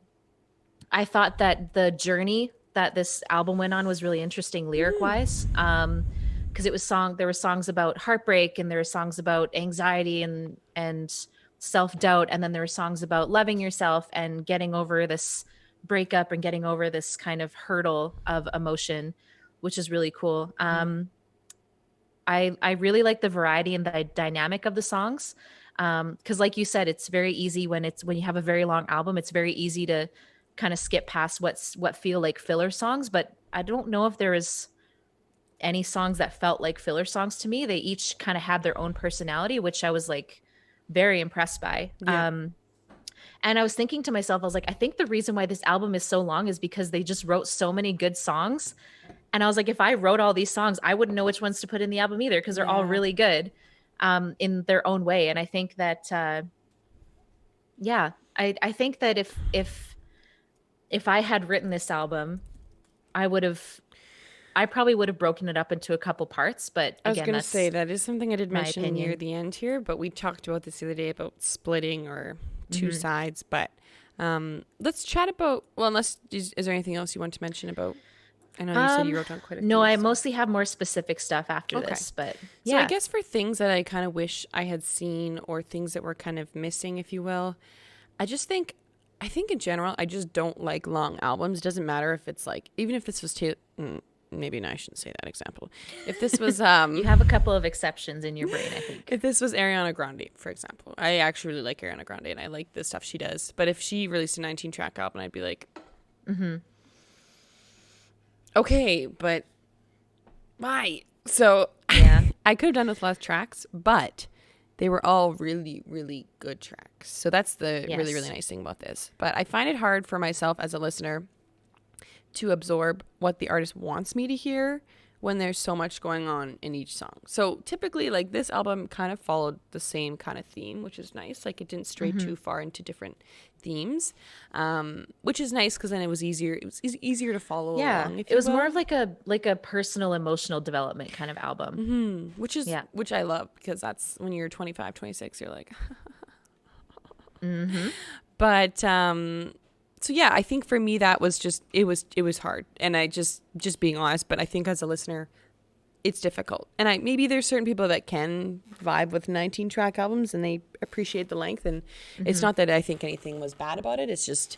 thought that the journey that this album went on was really interesting lyric wise, because there were songs about heartbreak, and there were songs about anxiety and self-doubt, and then there were songs about loving yourself and getting over this breakup and getting over this kind of hurdle of emotion, which is really cool. I really like the variety and the dynamic of the songs. Because like you said, it's very easy when you have a very long album, it's very easy to kind of skip past what feel like filler songs. But I don't know if there is any songs that felt like filler songs to me. They each kind of had their own personality, which I was like very impressed by. Yeah. And I was thinking to myself, I was like, I think the reason why this album is so long is because they just wrote so many good songs. And I was like, if I wrote all these songs, I wouldn't know which ones to put in the album either, because they're all Yeah. really good in their own way. And I think that, yeah, I think that if I had written this album, I would have, I probably would have broken it up into a couple parts. But I was again, going to say that's that is something I did my mention near opinion. the end here, but we talked about this the other day about splitting or two Mm-hmm. sides. But let's chat about, well, unless, is there anything else you want to mention about? I know you said you wrote down quite a No, few. I So. mostly have more specific stuff after Okay. this, but So I yeah. guess for things that I kind of wish I had seen or things that were kind of missing, if you will, I think in general, I just don't like long albums. It doesn't matter if it's like, even if this was maybe no, I shouldn't say that example. If this was You have a couple of exceptions in your brain, I think. if this was Ariana Grande, for example, I actually really like Ariana Grande and I like the stuff she does. But if she released a 19 track album, I'd be like, okay, but why? So Yeah. I could have done with less tracks, but they were all really, really good tracks. So that's the really, really Yes. nice thing about this. But I find it hard for myself as a listener to absorb what the artist wants me to hear when there's so much going on in each song. So typically, like, this album kind of followed the same kind of theme, which is nice. Like, it didn't stray too far into different themes, which is nice because then it was easier. It was easier to follow Yeah. along, if It you was more will. of like a personal emotional development kind of album. Yeah. Which I love because that's when you're 25, 26, you're like, Mm-hmm. but so yeah, I think for me that was just it was hard, and I just being honest, but I think as a listener it's difficult, and I maybe there's certain people that can vibe with 19 track albums and they appreciate the length, and it's not that I think anything was bad about it, it's just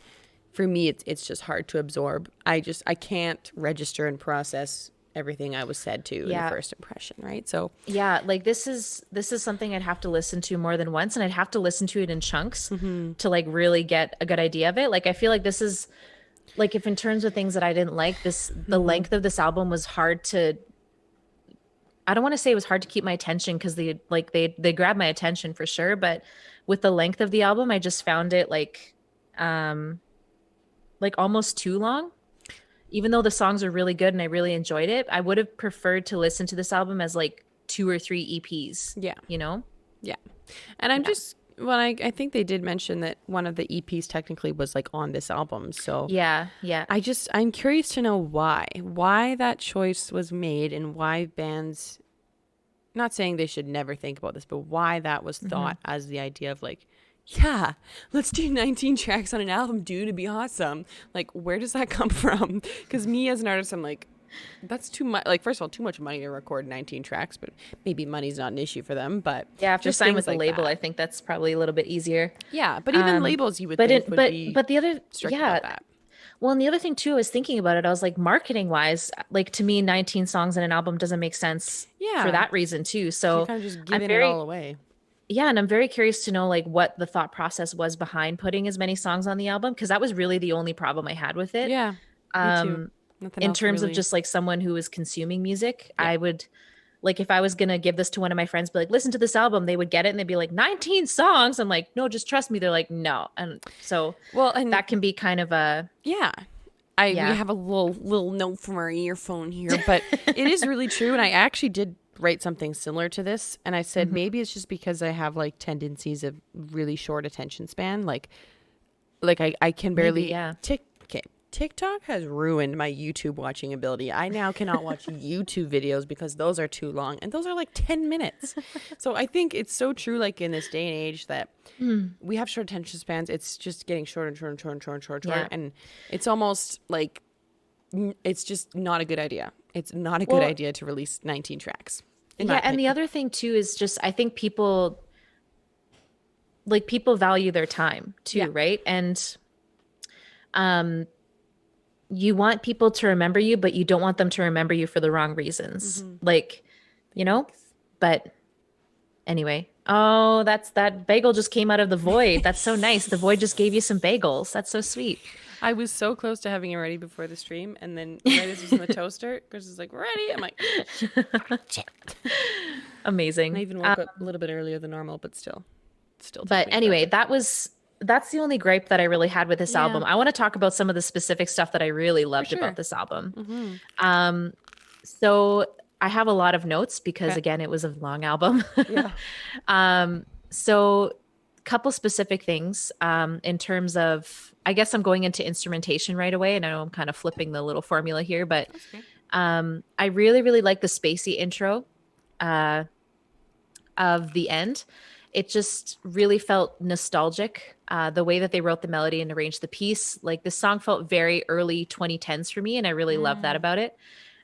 for me it's just hard to absorb. I can't register and process everything I was said to in the Yeah. first impression, right? So Yeah, like this is something I'd have to listen to more than once, and I'd have to listen to it in chunks to like really get a good idea of it. Like I feel like this is like if in terms of things that I didn't like, this the length of this album was hard to, I don't want to say it was hard to keep my attention because they grabbed my attention for sure, but with the length of the album, I just found it like almost too long. Even though the songs are really good and I really enjoyed it, I would have preferred to listen to this album as like 2 or 3 EPs, yeah. you know? Yeah. And I'm Yeah. just, well, I think they did mention that one of the EPs technically was like on this album. So Yeah, yeah. I'm curious to know why that choice was made and why bands, not saying they should never think about this, but why that was thought as the idea of like, yeah, let's do 19 tracks on an album, dude, to be awesome. Like, where does that come from? Because me as an artist, I'm like, that's too much. Like, first of all, too much money to record 19 tracks, but maybe money's not an issue for them. But Yeah, after just signing things with the like label, that. I think that's probably a little bit easier. Yeah, but even labels you would But think it would be but the other strict yeah. about that. Well, and the other thing too, I was thinking about it. I was like, marketing wise, like to me, 19 songs in an album doesn't make sense for Yeah, that reason too. you're So kind of just I'm giving it all very, away. yeah, and I'm very curious to know like what the thought process was behind putting as many songs on the album, because that was really the only problem I had with it. Yeah, me too. Nothing In else terms of really. just like someone who is consuming music, Yeah. I would like if I was gonna give this to one of my friends, be like, listen to this album, they would get it and they'd be like, 19 songs. I'm like, no, just trust me. They're like, no. And so Well, and that can be kind of a, yeah, we yeah. have a little note from our earphone here, but it is really true. And I actually did write something similar to this, and I said maybe it's just because I have like tendencies of really short attention span, like I can Maybe, barely yeah. okay. TikTok has ruined my YouTube watching ability. I now cannot watch YouTube videos because those are too long, and those are like 10 minutes. So I think it's so true, like in this day and age, that we have short attention spans. It's just getting shorter and shorter and shorter and shorter and shorter, Yeah. and it's almost like it's just not a good idea. It's not a good Well, idea to release 19 tracks. In my yeah, and the opinion. other thing too is just I think people value their time Yeah. too, right? And you want people to remember you, but you don't want them to remember you for the wrong reasons. Like, you know, Thanks. but anyway. Oh, that bagel just came out of the void. That's so nice. The void just gave you some bagels. That's so sweet. I was so close to having it ready before the stream, and then right as it was in the toaster, Chris is like, ready? I'm like, shit. I Amazing. even woke up a little bit earlier than normal, but still took But me anyway, forever. that's the only gripe that I really had with this Yeah, album. I want to talk about some of the specific stuff that I really for loved about sure. this album. Mm-hmm. Um, so I have a lot of notes because Okay. again, it was a long album. Yeah. So couple specific things in terms of, I guess I'm going into instrumentation right away, and I know I'm kind of flipping the little formula here, but That's okay. I really, really like the spacey intro uh, of the end. It just really felt nostalgic. The way that they wrote the melody and arranged the piece, like the song felt very early 2010s for me, and I really love that about it.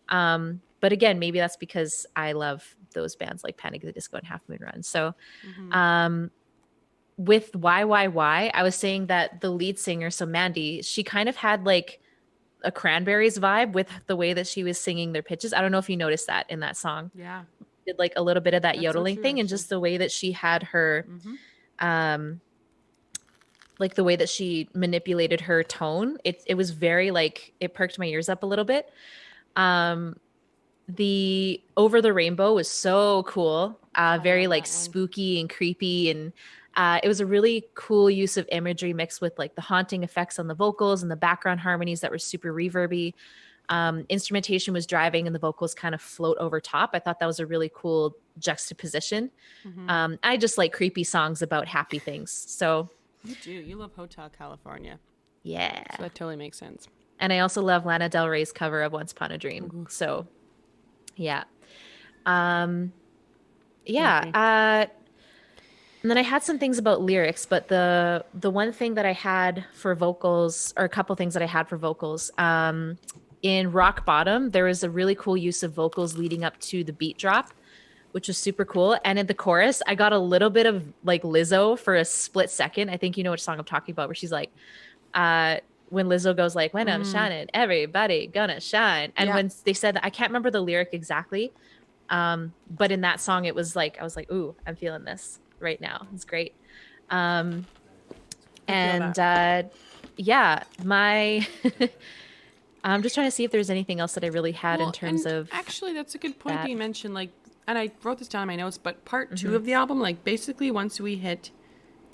But again, maybe that's because I love those bands like Panic at the Disco and Half Moon Run. So Mm-hmm. um, with Why, I was saying that the lead singer, so Mandy, she kind of had like a Cranberries vibe with the way that she was singing their pitches. I don't know if you noticed that in that song. Yeah, Did like a little bit of that that's so yodeling true, thing, and actually. just the way that she had her Mm-hmm. um like the way that she manipulated her tone. It was very like it perked my ears up a little bit. Um the Over the Rainbow was so cool. I Very love like that one. spooky and creepy, and it was a really cool use of imagery mixed with like the haunting effects on the vocals and the background harmonies that were super reverby. Instrumentation was driving and the vocals kind of float over top. I thought that was a really cool juxtaposition. Mm-hmm. I just like creepy songs about happy things. So You do. You love Hotel California, so yeah. that totally makes sense. And I also love Lana Del Rey's cover of Once Upon a Dream. Ooh, So yeah. Um, I yeah. agree. And then I had some things about lyrics, but the one thing that I had for vocals, or a couple things that I had for vocals, in Rock Bottom, there was a really cool use of vocals leading up to the beat drop, which was super cool. And in the chorus, I got a little bit of like Lizzo for a split second. I think you know which song I'm talking about, where she's like, when Lizzo goes like, "When I'm Mm, shining, everybody gonna shine." And yeah. when they said that, I can't remember the lyric exactly, but in that song, it was like I was like, "Ooh, I'm feeling this right now." It's great. Um, I feel and that. yeah, my I'm just trying to see if there's anything else that I really had in Well, terms and of actually, that's a good point that that. you mentioned. Like, and I wrote this down in my notes, but part two Hmm. of the album, like, basically, once we hit.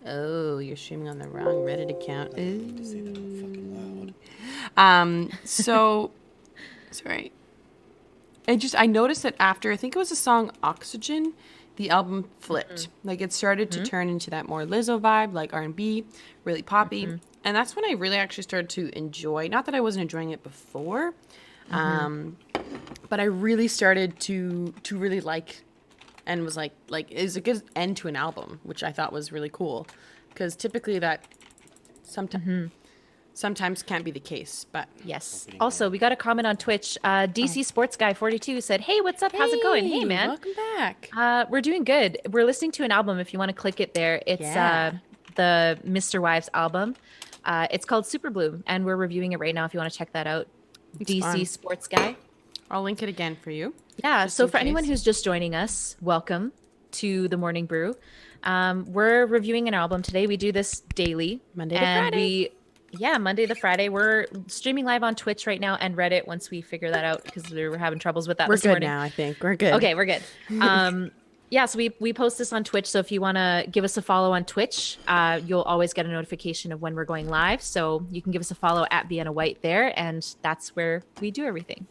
Oh, you're streaming on the wrong Reddit account. Ooh. So, sorry. I noticed that after, I think it was the song Oxygen, the album flipped. Like, it started to Hmm. turn into that more Lizzo vibe, like R&B, really poppy. Hmm. And that's when I really actually started to enjoy, not that I wasn't enjoying it before, Hmm. but I really started to really like, and was like is a good end to an album, which I thought was really cool, because typically that sometimes Hmm. sometimes can't be the case. But Yes. Also, we got a comment on Twitch. oh, DC Sports Guy 42 said, "Hey, what's up? How's it going? Hey, hey, man. welcome back. We're doing good. We're listening to an album. If you want to click it there, it's Yeah, the Misterwives album. It's called Superbloom, and we're reviewing it right now. If you want to check that out, it's DC fun. Sports Guy. I'll link it again for you, Yeah. just So in for anyone case. who's just joining us, welcome to the Morning Brew. We're reviewing an album today. We do this daily, Monday to and Friday. yeah, Monday to Friday. We're streaming live on Twitch right now and Reddit once we figure that out because we were having troubles with that We're this good morning. now. I think we're good. Okay, we're good. Yeah, so we post this on Twitch. So if you want to give us a follow on Twitch, you'll always get a notification of when we're going live. So you can give us a follow at Vienna Whyte there, and that's where we do everything.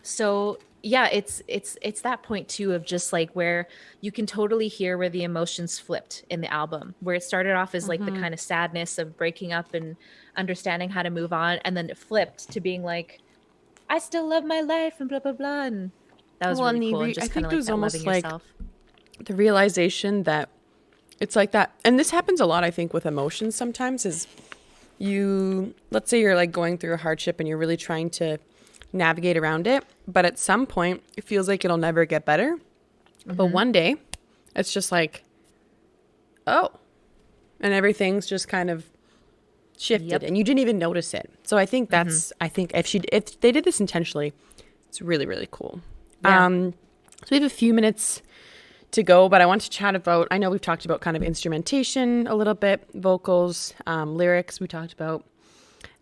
So yeah, it's that point too of just like where you can totally hear where the emotions flipped in the album, where it started off as like the kind of sadness of breaking up and understanding how to move on, and then it flipped to being like, I still love my life and blah blah blah, and that was Well, really and cool, and I just kind think of it like was that loving almost like yourself. the realization that it's like that, and this happens a lot. I think with emotions sometimes is let's say you're like going through a hardship and you're really trying to navigate around it, but at some point it feels like it'll never get better. But Mm-hmm. one day it's just like, oh, and everything's just kind of shifted and you didn't even notice it. So I think that's, I think if they did this intentionally, it's really, really cool. Yeah. So we have a few minutes to go, but I want to chat about, I know we've talked about kind of instrumentation a little bit, vocals, lyrics we talked about.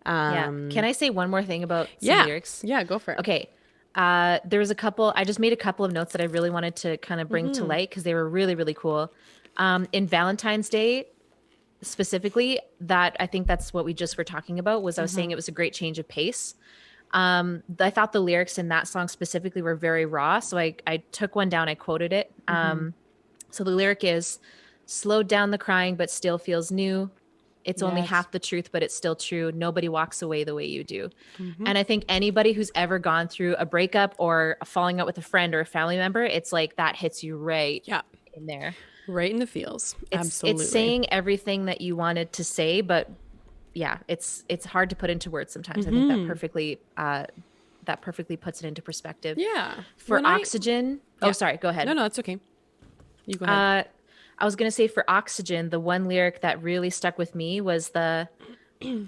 Yeah. Can I say one more thing about some lyrics? Yeah, go for it. Okay. There was a couple, I just made a couple of notes that I really wanted to kind of bring to light because they were really, really cool. In Valentine's Day, specifically, that I think that's what we just were talking about, was I was saying it was a great change of pace. I thought the lyrics in that song specifically were very raw. So I took one down, I quoted it. So the lyric is, slowed down the crying, but still feels new. It's only half the truth, but it's still true. Nobody walks away the way you do. And I think anybody who's ever gone through a breakup or a falling out with a friend or a family member, it's like that hits you right in there. Right in the feels. Absolutely. It's saying everything that you wanted to say, but yeah, it's hard to put into words sometimes. I think that perfectly puts it into perspective. Yeah. For Oxygen. Oh, sorry. Go ahead. No, it's okay. You go ahead. I was going to say for Oxygen, the one lyric that really stuck with me was the,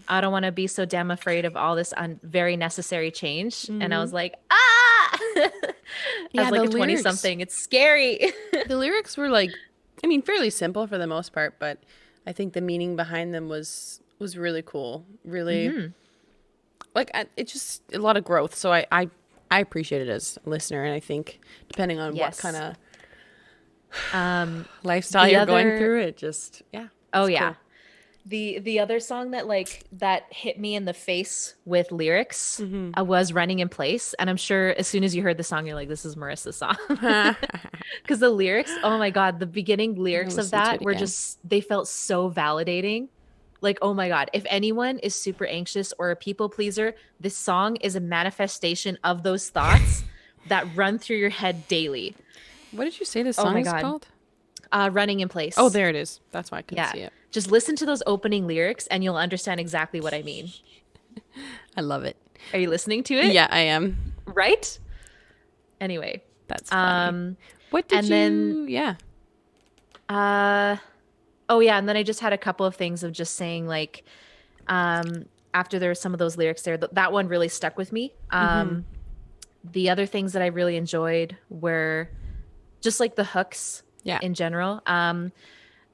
I don't want to be so damn afraid of all this very necessary change. And I was like, as like a 20-something, it's scary. The lyrics were like, I mean, fairly simple for the most part, but I think the meaning behind them was really cool. Really, like, it's just a lot of growth. So I appreciate it as a listener. And I think depending on what kind of lifestyle you're going through, it just, Oh yeah. Cool. The other song that hit me in the face with lyrics was Running in Place. And I'm sure as soon as you heard the song, you're like, this is Marissa's song. Because the lyrics, oh my God, the beginning lyrics of that were they felt so validating. Like, oh my God, if anyone is super anxious or a people pleaser, this song is a manifestation of those thoughts that run through your head daily. What did you say this song is called? Running in Place. Oh, there it is. That's why I couldn't see it. Just listen to those opening lyrics and you'll understand exactly what I mean. I love it. Are you listening to it? Yeah, I am. Right? Anyway. That's funny. What did oh yeah, and then I just had a couple of things of just saying like, after there were some of those lyrics there, that one really stuck with me. The other things that I really enjoyed were just like the hooks in general.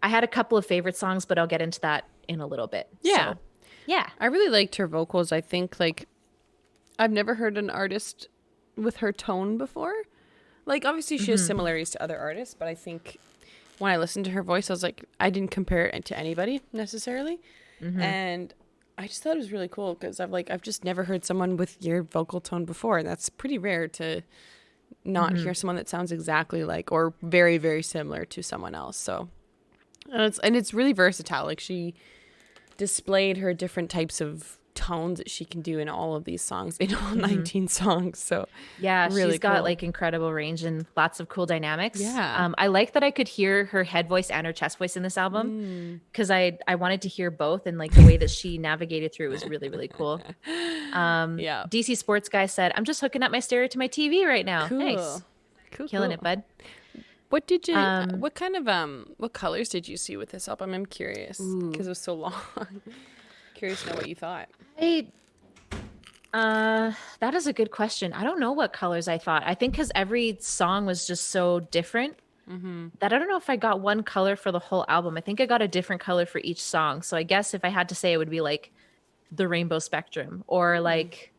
I had a couple of favorite songs, but I'll get into that in a little bit. Yeah. So, yeah. I really liked her vocals. I think like I've never heard an artist with her tone before. Like obviously she has similarities to other artists, but I think when I listened to her voice, I was like, I didn't compare it to anybody necessarily. And I just thought it was really cool because I've just never heard someone with your vocal tone before. That's pretty rare to not hear someone that sounds exactly like or very, very similar to someone else. So and it's really versatile. Like she displayed her different types of tones that she can do in all of these songs, in all 19 songs. So yeah, really she's got like incredible range and lots of cool dynamics. Yeah. I like that I could hear her head voice and her chest voice in this album because I wanted to hear both, and like the way that she navigated through was really, really cool. DC Sports Guy said, I'm just hooking up my stereo to my TV right now. Cool. Nice. Killing it, bud. What did you what kind of what colors did you see with this album? I'm curious because it was so long. Curious to know what you thought. That is a good question. I don't know what colors I thought. I think because every song was just so different that I don't know if I got one color for the whole album. I think I got a different color for each song. So I guess if I had to say, it would be like the rainbow spectrum or like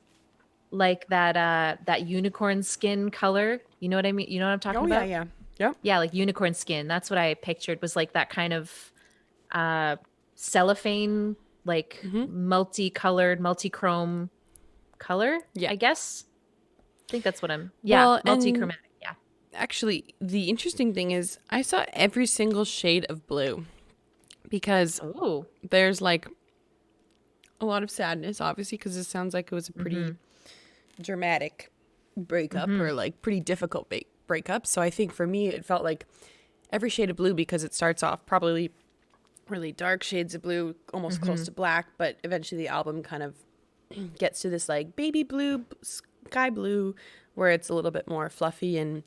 that unicorn skin color. You know what I mean? You know what I'm talking about? Yeah, like unicorn skin. That's what I pictured, was like that kind of cellophane, like multicolored, multi-chrome color, I guess. I think that's what multi-chromatic. Yeah. Actually, the interesting thing is I saw every single shade of blue because there's like a lot of sadness, obviously, because it sounds like it was a pretty dramatic breakup or like pretty difficult breakup. So I think for me, it felt like every shade of blue because it starts off probably really dark shades of blue, almost close to black, but eventually the album kind of gets to this like baby blue, sky blue, where it's a little bit more fluffy and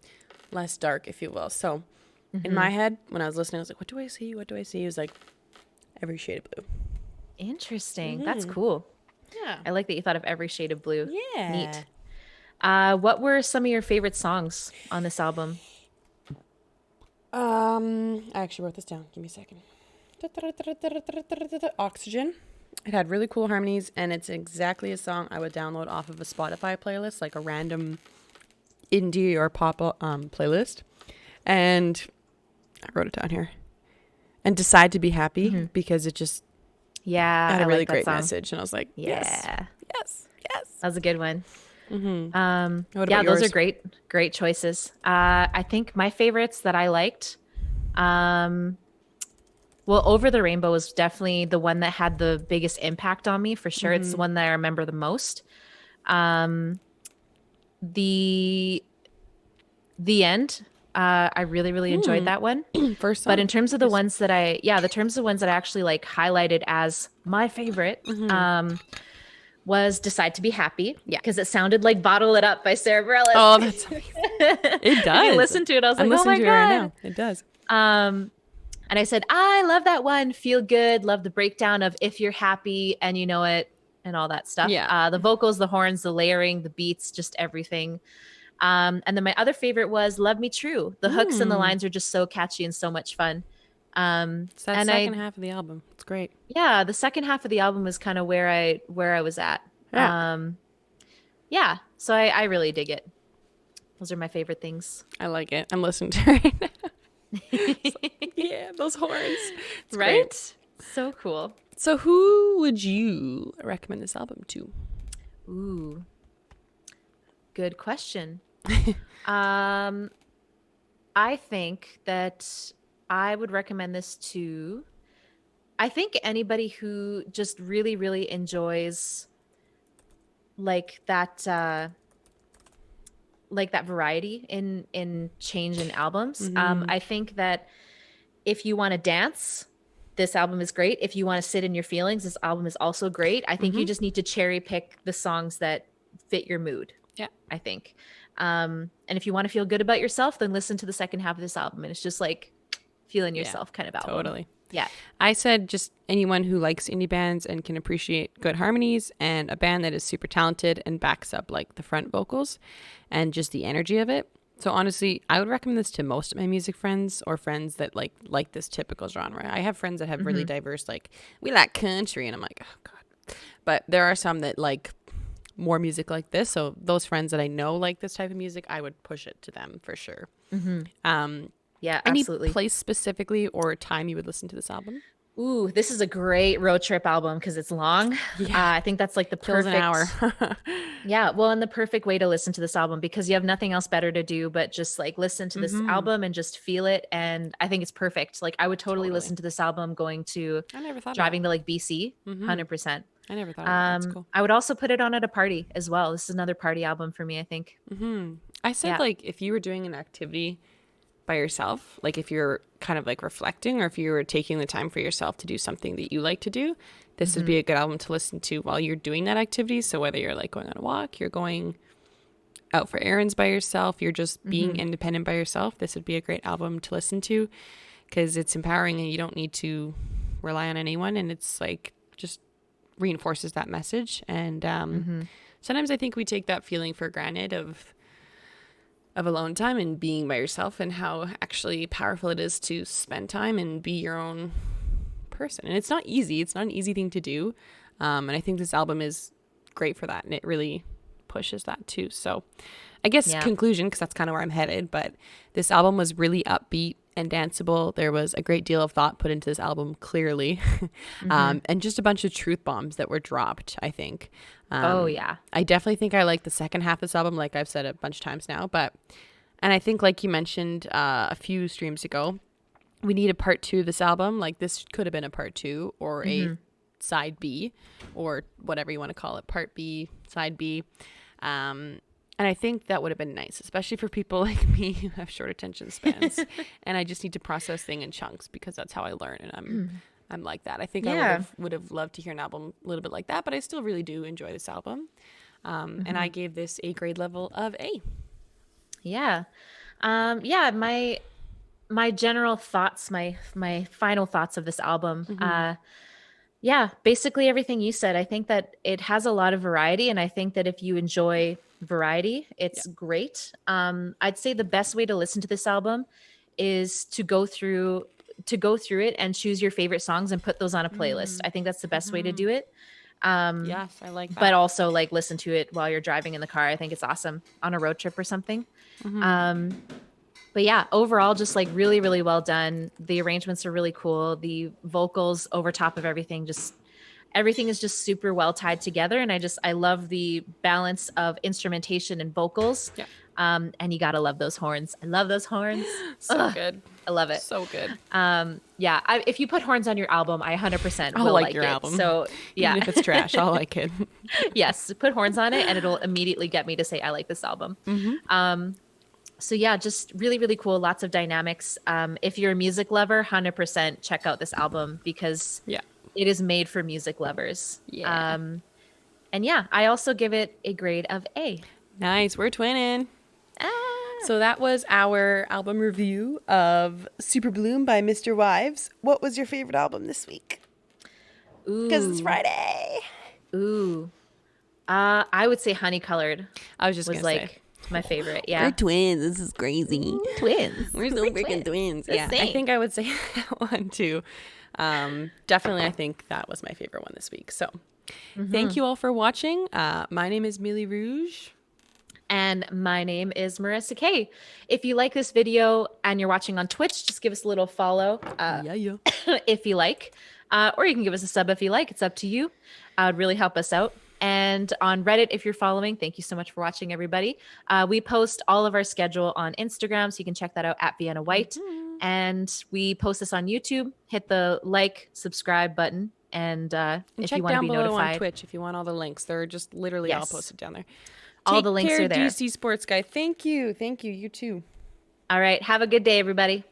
less dark, if you will. So in my head, when I was listening, I was like, what do I see? What do I see? It was like every shade of blue. Interesting. That's cool. Yeah. I like that you thought of every shade of blue. Yeah. Neat. What were some of your favorite songs on this album? I actually wrote this down. Give me a second. Oxygen. It had really cool harmonies, and it's exactly a song I would download off of a Spotify playlist, like a random indie or pop playlist. And I wrote it down here. And Decide to Be Happy, because it just Yeah, had I a really like that great song. message. And I was like, yes, Yeah. yes, yes. That was a good one. What Yeah, about those are yours? great choices. I think my favorites that I liked, um, well, Over the Rainbow was definitely the one that had the biggest impact on me for sure. It's the one that I remember the most. Um, the the end, I really enjoyed that one. First But in song. terms of the Nice. ones that the ones that I actually like highlighted as my favorite, was Decide to Be Happy Yeah. because it sounded like Bottle It Up by Sarah Bareilles. Oh, that's amazing. It If you does. listen to it, I was I'm like, oh listening my to it right God. now. It does. And I said, I love that one. Feel good. Love the breakdown of If You're Happy and You Know It and all that stuff. Yeah. The vocals, the horns, the layering, the beats, just everything. And then my other favorite was Love Me True. The hooks and the lines are just so catchy and so much fun. It's that And second half of the album. It's great. yeah, the second half of the album is kind of where I was at. Yeah. Yeah, so I really dig it. Those are my favorite things. I like it. I'm listening to it right now. Yeah, those horns. It's Right? great. So cool. So who would you recommend this album to? Ooh, good question. um, I think that I would recommend this to, I think anybody who just really enjoys like that variety in change in albums. I think that if you want to dance, this album is great. If you want to sit in your feelings, this album is also great. I think you just need to cherry pick the songs that fit your mood. Yeah. I think. And if you want to feel good about yourself, then listen to the second half of this album. And it's just like feeling yourself kind of album. Totally. Yeah. I said just anyone who likes indie bands and can appreciate good harmonies and a band that is super talented and backs up like the front vocals and just the energy of it. So honestly, I would recommend this to most of my music friends or friends that like this typical genre. I have friends that have really diverse, like, we like country, and I'm like, oh God. But there are some that like more music like this. So those friends that I know like this type of music, I would push it to them for sure. Yeah, Any absolutely. place specifically or time you would listen to this album? Ooh, this is a great road trip album because it's long. I think that's like the Kills perfect an hour. Yeah, well, and the perfect way to listen to this album because you have nothing else better to do but just like listen to this album and just feel it. And I think it's perfect. Like I would totally listen to this album going to I never thought driving of to like BC, 100%. that. I never thought of that. That's cool. I would also put it on at a party as well. This is another party album for me, I think. I said Yeah. like if you were doing an activity by yourself, like if you're kind of like reflecting or if you were taking the time for yourself to do something that you like to do, this would be a good album to listen to while you're doing that activity. So whether you're like going on a walk, you're going out for errands by yourself, you're just being independent by yourself, this would be a great album to listen to because it's empowering and you don't need to rely on anyone, and it's like just reinforces that message. And sometimes I think we take that feeling for granted of alone time and being by yourself, and how actually powerful it is to spend time and be your own person. And it's not easy. It's not an easy thing to do. And I think this album is great for that. And it really pushes that too. So I guess conclusion, because that's kind of where I'm headed, but this album was really upbeat and danceable. There was a great deal of thought put into this album, clearly. And just a bunch of truth bombs that were dropped, I think. Oh, yeah. I definitely think I like the second half of this album, like I've said a bunch of times now. And I think, like you mentioned a few streams ago, we need a part 2 of this album. Like this could have been a part 2 or a side B or whatever you want to call it, part B, side B. And I think that would have been nice, especially for people like me who have short attention spans. And I just need to process things in chunks because that's how I learn. And I'm like that. I think I would have loved to hear an album a little bit like that, but I still really do enjoy this album. And I gave this a grade level of A. Yeah. Yeah, my general thoughts, my final thoughts of this album. Yeah, basically everything you said. I think that it has a lot of variety, and I think that if you enjoy variety, Yeah. it's great. I'd say the best way to listen to this album is to go through it and choose your favorite songs and put those on a playlist. I think that's the best way to do it. Um, Yes, I like but that. also like listen to it while you're driving in the car. I think it's awesome on a road trip or something. Um, but yeah, overall, just like really, really well done. The arrangements are really cool. The vocals over top of everything, just everything is just super well tied together. And I love the balance of instrumentation and vocals. Yeah. And you gotta love those horns. I love those horns. So Ugh, good. I love it. So good. Yeah, if you put horns on your album, I 100% I'll will like like your it. album. So Even yeah, if it's trash, I'll like it. yes, put horns on it, and it'll immediately get me to say I like this album. So yeah, just really, really cool. Lots of dynamics. If you're a music lover, 100% check out this album because Yeah. it is made for music lovers. Yeah. And yeah, I also give it a grade of A. Nice. We're twinning. Ah, So that was our album review of Superbloom by Misterwives. What was your favorite album this week? Because it's ooh, Friday. ooh. I would say Honey Colored I was just was going to say. like my favorite. We're Yeah. twins. This is crazy. Ooh, twins. We're so freaking twins. The Yeah, I same. think I would say that one too. Definitely, I think that was my favorite one this week. So thank you all for watching. My name is Millie Rouge. And my name is Marissa Kay. If you like this video and you're watching on Twitch, just give us a little follow Yeah. if you like. Or you can give us a sub if you like. It's up to you. It would really help us out. And on Reddit, if you're following, thank you so much for watching, everybody. We post all of our schedule on Instagram, so you can check that out at Vienna Whyte. And we post this on YouTube. Hit the like, subscribe button. And And if check you want to down be below notified, on Twitch if you want all the links. They're just literally all yes, posted down there. all Take the links care, are there. DC Sports Guy. Thank you. Thank you. You too. All right. Have a good day, everybody.